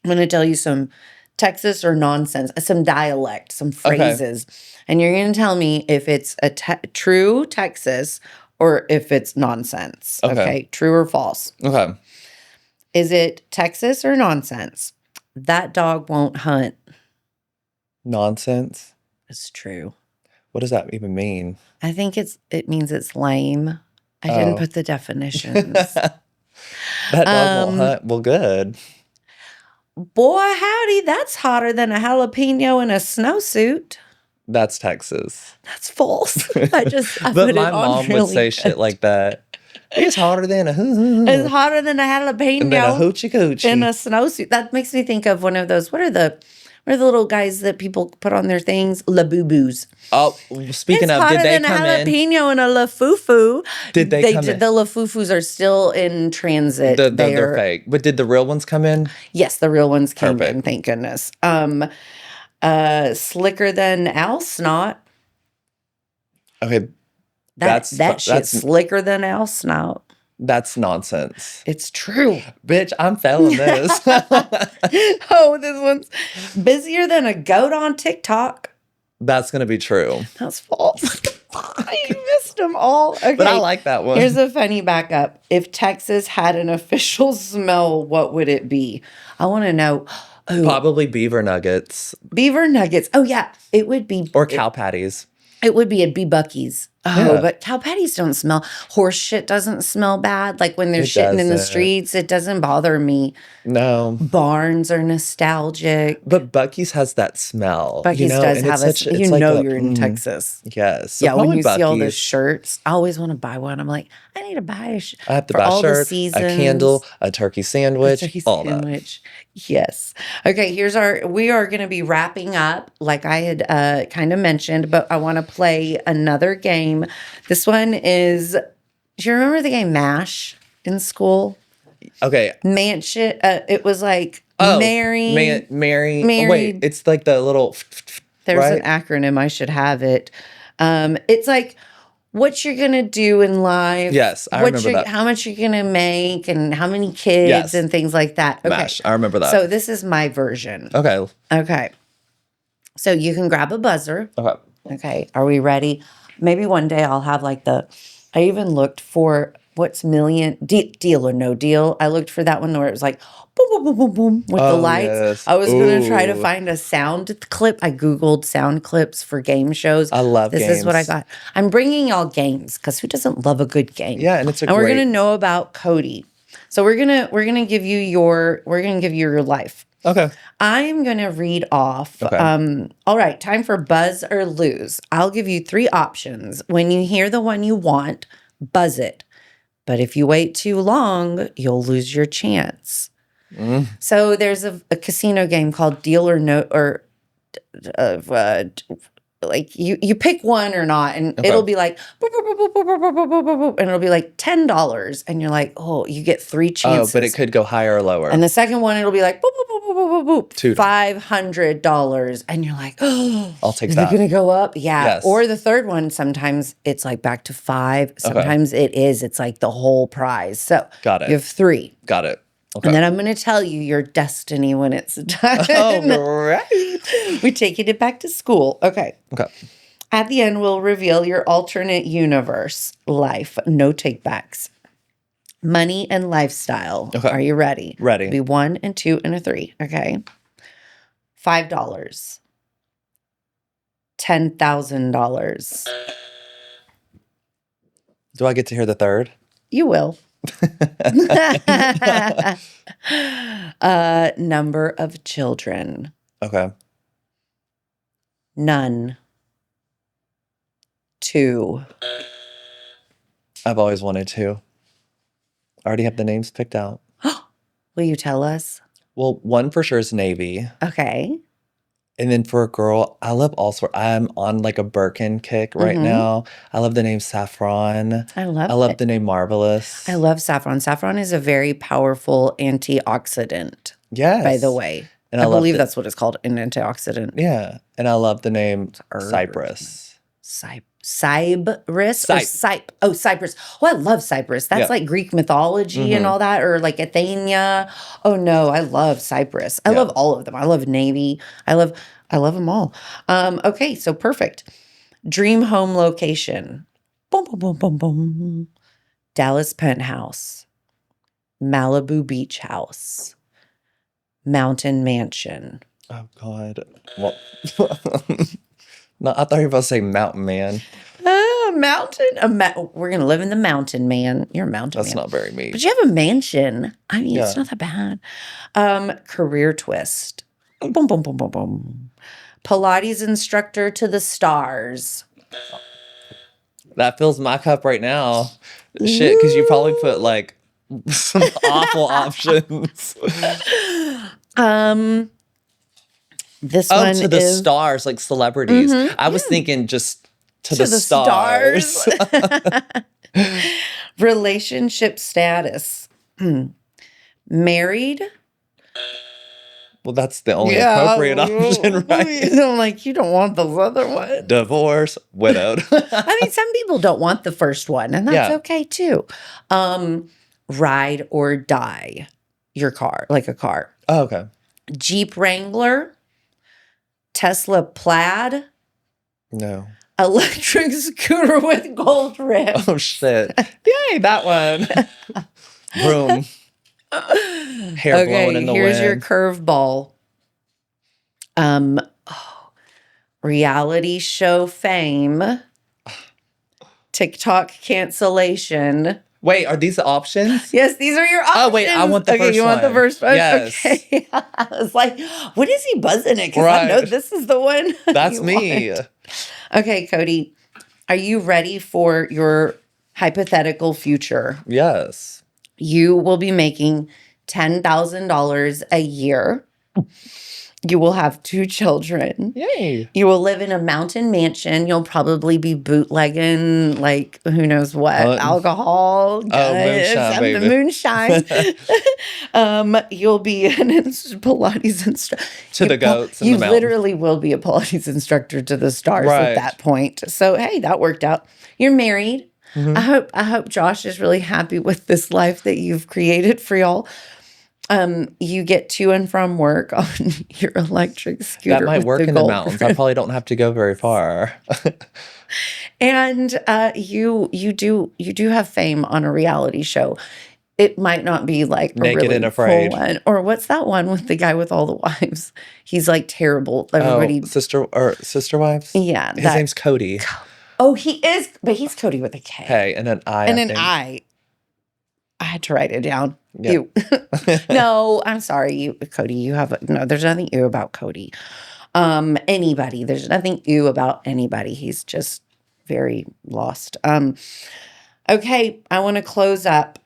going to tell you some Texas or nonsense, some dialect, some phrases. And you're going to tell me if it's a true Texas or if it's nonsense. Okay. True or false. Okay. Is it Texas or nonsense? That dog won't hunt. Nonsense. It's true. What does that even mean? I think it means it's lame. I didn't put the definitions. That dog won't hunt. Well, good. Boy, howdy, that's hotter than a jalapeno in a snowsuit. That's Texas. That's false. I but put my it on mom really would say good. shit like that. It's hotter than a It's hotter than a jalapeno and then a hoochie coochie in a snowsuit. That makes me think of one of those. What are the little guys that people put on their things? Labubu's. Oh, speaking of, did they come in? It's hotter than a jalapeno and a lafufu. Did they come in? The lafufus are still in transit. They're fake. But did the real ones come in? Yes, the real ones came in. Thank goodness. Slicker than owl snot. Okay, that's slicker than owl snot. That's nonsense. It's true. Bitch, I'm failing this. Oh, this one's busier than a goat on TikTok. That's going to be true. That's false. You missed them all. Okay. But I like that one. Here's a funny backup. If Texas had an official smell, what would it be? I want to know. Oh, probably beaver nuggets. Beaver nuggets. Oh, yeah. It would be. Or cow patties. It would be. It'd be Buc-ee's. Oh, yeah. But cow patties don't smell. Horse shit doesn't smell bad. Like when they're shitting in the streets, it doesn't bother me. No. Barns are nostalgic. But Buc-ee's has that smell. Buc-ee's does have you're in Texas. Yes. So yeah, when you see all the shirts, I always want to buy one. I'm like, I need to buy a shirt. I have to buy a shirt, a candle, a turkey sandwich, all that. Yes. Okay, we are going to be wrapping up like I had kind of mentioned, but I want to play another game. This one is, do you remember the game MASH in school? Okay. Mansion. It was like Mary. Oh, wait, it's like the little. There's an acronym. I should have it. It's like what you're gonna do in life. Yes, I remember that. How much you're gonna make and how many kids and things like that. Okay. MASH. I remember that. So this is my version. Okay. So you can grab a buzzer. Okay. Are we ready? Maybe one day I'll have like I even looked for what's Deal or No Deal. I looked for that one where it was like boom, boom, boom, boom, boom with the lights. Yes. I was going to try to find a sound clip. I Googled sound clips for game shows. I love games. This is what I got. I'm bringing y'all games because who doesn't love a good game? Yeah, and we're going to know about Cody. So we're going to give you your life. Okay. I'm going to read off. Okay. All right. Time for buzz or lose. I'll give you 3 options. When you hear the one you want, buzz it. But if you wait too long, you'll lose your chance. So there's a casino game called Deal or No, or like you pick one or not, and it'll be like boop, boop, boop, boop, boop, boop, boop, boop, boop, and it'll be like $10, and you're like, oh, you get 3 chances. Oh, but it could go higher or lower. And the second one, it'll be like boop, boop, boop, boop, boop, boop, $500, and you're like, oh, I'll take that. Is it going to go up? Yeah. Yes. Or the third one, sometimes it's like back to 5. Sometimes it's like the whole prize. So got it. You have 3. Got it. Okay. And then I'm going to tell you your destiny when it's done. Oh, right. We're taking it back to school. Okay. At the end, we'll reveal your alternate universe life. No takebacks. Money and lifestyle. Okay. Are you ready? Ready. It'll be 1 and 2 and a 3. Okay. $5. $10,000. Do I get to hear the third? You will. Number of children. Okay. None. 2. I've always wanted to. I already have the names picked out. Will you tell us? Well, one for sure is Navy. Okay. And then for a girl, I love all sorts. I'm on like a Birkin kick right now. I love the name Saffron. I love I love it. the name I Marvelous. love saffron. Saffron is a very powerful antioxidant, by the Yes. way. And I I love believe the that's what it's called, an antioxidant. yeah. And I love the name Herb or something. Cypress. Cyprus or Cyp. Cyp? Oh, Cyprus. Oh, I love Cyprus. That's Yeah. like Greek mythology and all that, or like Athenia. Oh no, I love Cyprus. I Yeah. love all of them. I love Navy. I love them all. Okay, so perfect. Dream home location. Boom, boom, boom, boom, boom. Dallas penthouse, Malibu beach house, mountain mansion. Oh God. Well, no, I thought you were about to say Mountain Man. Mountain. We're gonna live in the mountain, man. You're a mountain That's man. not very me. But you have a mansion. I mean, it's Yeah. not that bad. Career twist. Boom, boom, boom, boom, boom. Pilates instructor to the stars. That fills my cup right now. Shit, because you probably put like some awful options. This Oh, one to the is stars, like celebrities. I was thinking just to the stars. Relationship status. Married. Well, that's the only appropriate option, right? I'm like, you don't want those other ones. Divorce, widowed. I mean, some people don't want the first one, and that's Yeah. okay too. Ride or die your car, like a car. Oh, okay. Jeep Wrangler, Tesla Plaid, No. electric scooter with gold rim. Oh, shit. Yay, that one. Broom. Hair blowing in the here's wind. your curveball. Reality show fame, TikTok cancellation. Wait, are these the options? Yes, these are your options. Oh, wait, I want the first you want the one. first one? Yes. Okay. I was like, what is he buzzing it? Because I know Right. this is the one. That's you me. want. Okay, Cody, are you ready for your hypothetical future? Yes. You will be making $10,000 a year. You will have 2 children. Yay. You will live in a mountain mansion. You'll probably be bootlegging, like, who knows what, alcohol, moonshine, the baby. moonshine. You'll be an Pilates instructor. To the goats in You the mountain. literally will be a Pilates instructor to the stars Right. at that point. So, hey, that worked out. You're married. I hope Josh is really happy with this life that you've created for y'all. You get to and from work on your electric scooter. That might work in the mountains. I probably don't have to go very far. And you do have fame on a reality show. It might not be like a Naked really and Afraid. full one. Or what's that one with the guy with all the wives? He's like terrible. Everybody. Oh, Sister Wives? Yeah. His name's Cody. Oh, he is, but he's Cody with a K. Hey, and an I. And I an think. I. I had to write it down. Yeah. You. No, I'm sorry, Cody. You have no. There's nothing ew about Cody. Anybody. There's nothing ew about anybody. He's just very lost. Okay, I want to close up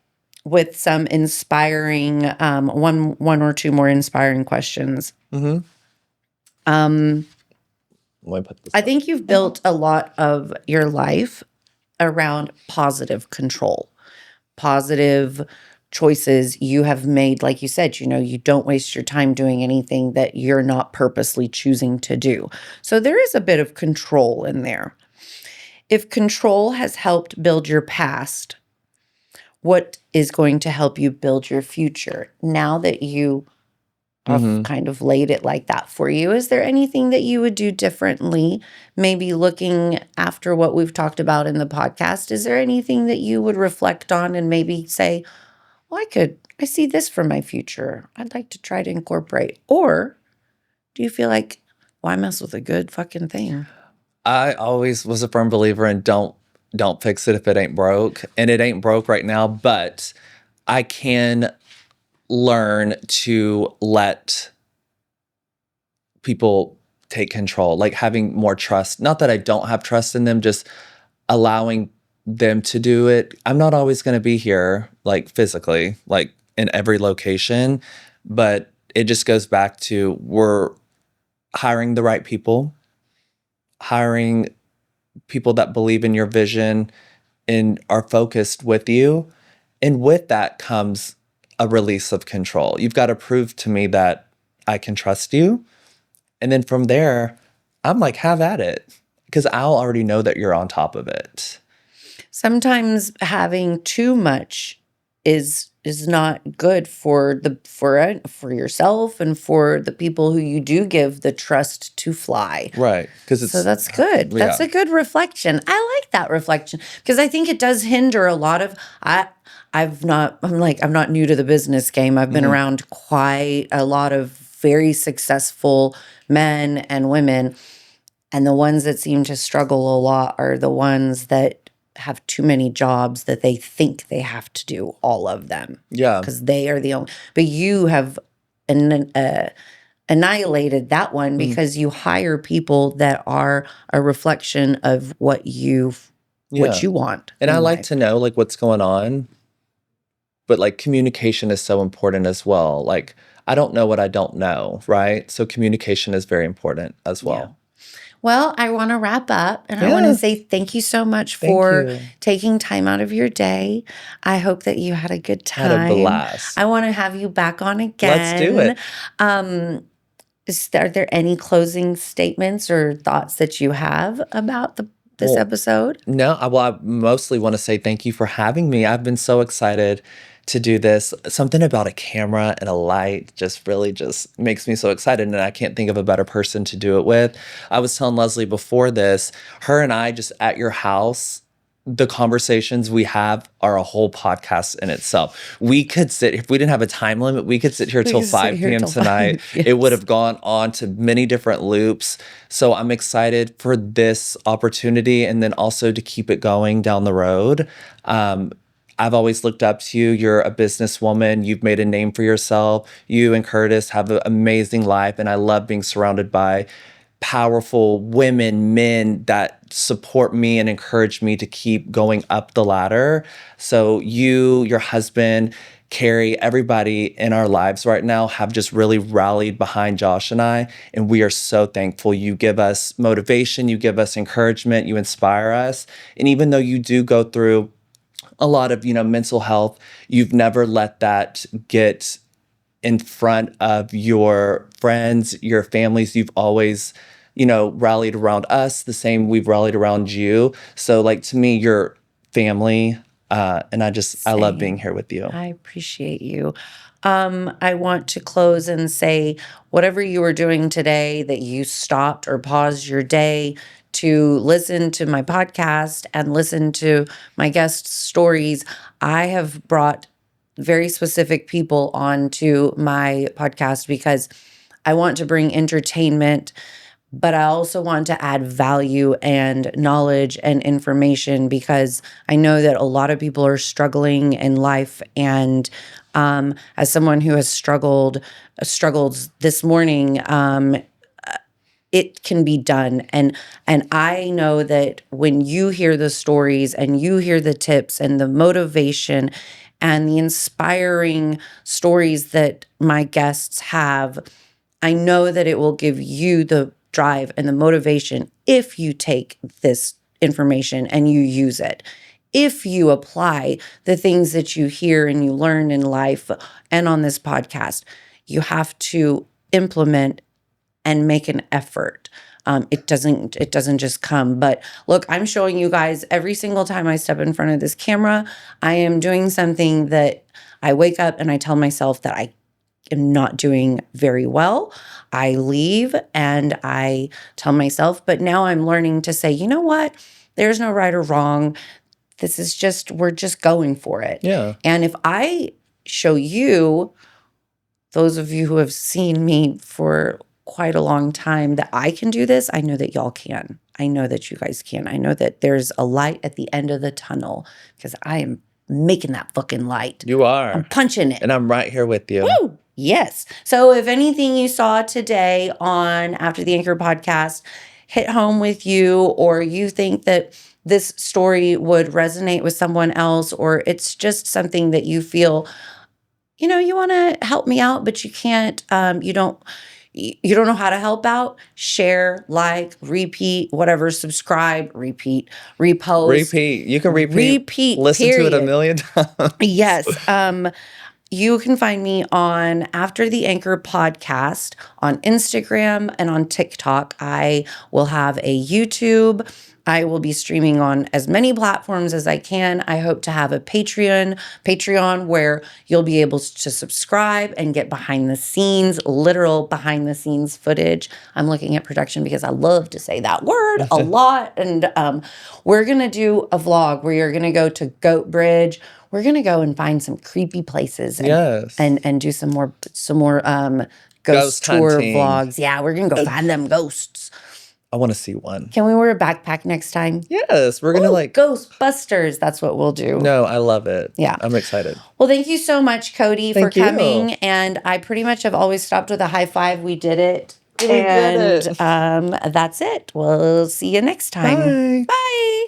with some inspiring. One or two more inspiring questions. Mm-hmm. Let me put this. I think you've built a lot of your life around positive control. Positive choices you have made, like you said, you don't waste your time doing anything that you're not purposely choosing to do. So there is a bit of control in there. If control has helped build your past, what is going to help you build your future? Now that you have kind of laid it like that for you, is there anything that you would do differently? Maybe looking after what we've talked about in the podcast, is there anything that you would reflect on and maybe say, well, I see this for my future. I'd like to try to incorporate. Or do you feel like, well, I mess with a good fucking thing? I always was a firm believer in don't fix it if it ain't broke. And it ain't broke right now, but I can learn to let people take control, like having more trust. Not that I don't have trust in them, just allowing them to do it. I'm not always going to be here, like physically, like in every location, but it just goes back to we're hiring the right people, hiring people that believe in your vision and are focused with you. And with that comes a release of control. You've got to prove to me that I can trust you. And then from there, I'm like, have at it. Because I'll already know that you're on top of it. Sometimes having too much is not good for for yourself and for the people who you do give the trust to fly. Right. Because So it's, that's good. That's yeah. a good reflection. I like that reflection because I think it does hinder a lot of I'm not new to the business game. I've been around quite a lot of very successful men and women, and the ones that seem to struggle a lot are the ones that have too many jobs that they think they have to do all of them. Yeah. Because they are the only, but you have annihilated that one because you hire people that are a reflection of what you want And I in like life. to know like what's going on, but like communication is so important as well. Like I don't know what I don't know, right? So communication is very important as well. Yeah. Well, I want to wrap up and I want to Yeah. say thank you so much Thank for you. taking time out of your day. I hope that you had a good I had a time. blast. I want to have you back on Let's do again. it. Are there any closing statements or thoughts that you have about this Well, episode? no, I mostly want to say thank you for having me. I've been so excited to do this. Something about a camera and a light just really just makes me so excited, and I can't think of a better person to do it with. I was telling Leslie before this, her and I just at your house, the conversations we have are a whole podcast in itself. We could sit, if we didn't have a time limit, we could sit here We till can sit 5 here p.m. till tonight. 5, It would yes. have gone on to many different loops. So I'm excited for this opportunity and then also to keep it going down the road. I've always looked up to you. You're a businesswoman. You've made a name for yourself. You and Curtis have an amazing life, and I love being surrounded by powerful women, men that support me and encourage me to keep going up the ladder. So you, your husband, Carrie, everybody in our lives right now have just really rallied behind Josh and I, and we are so thankful. You give us motivation, you give us encouragement, you inspire us. And even though you do go through a lot of, mental health, you've never let that get in front of your friends, your families. You've always, rallied around us the same we've rallied around you. So like to me, you're family. And I love being here with you. I appreciate you. I want to close and say whatever you were doing today that you stopped or paused your day to listen to my podcast and listen to my guest stories. I have brought very specific people onto my podcast because I want to bring entertainment, but I also want to add value and knowledge and information because I know that a lot of people are struggling in life. And as someone who has struggled this morning, it can be done. And I know that when you hear the stories and you hear the tips and the motivation and the inspiring stories that my guests have, I know that it will give you the drive and the motivation if you take this information and you use it. If you apply the things that you hear and you learn in life and on this podcast, you have to implement and make an effort. It doesn't just come. But look, I'm showing you guys every single time I step in front of this camera, I am doing something that I wake up and I tell myself that I am not doing very well. I leave and I tell myself, but now I'm learning to say, you know what? There's no right or wrong. We're just going for it. Yeah. And if I show you, those of you who have seen me for quite a long time, that I can do this, I know that y'all can. I know that you guys can. I know that there's a light at the end of the tunnel because I am making that fucking light. You are. I'm punching it. And I'm right here with you. Woo! Yes. So if anything you saw today on After the Anchor podcast hit home with you, or you think that this story would resonate with someone else, or it's just something that you feel, you want to help me out, but you can't, You don't know how to help out? Share, like, repeat, whatever, subscribe, repeat, repost. Repeat. You can repeat. Listen to it a Period. million times. Yes. You can find me on After the Anchor podcast on Instagram and on TikTok. I will have a YouTube. I will be streaming on as many platforms as I can. I hope to have a Patreon where you'll be able to subscribe and get behind the scenes, literal behind the scenes footage. I'm looking at production because I love to say that word a lot. And we're going to do a vlog where you're going to go to Goat Bridge. We're going to go and find some creepy places and do some more ghost tour hunting. vlogs. Yeah, we're going to go find them ghosts. I want to see one. Can we wear a backpack next time? Yes, we're going to like Ghostbusters. That's what we'll do. No, I love it. Yeah. I'm excited. Well, thank you so much, Cody, for coming. And I pretty much have always stopped with a high five. We did it. We did it. That's it. We'll see you next time. Bye. Bye.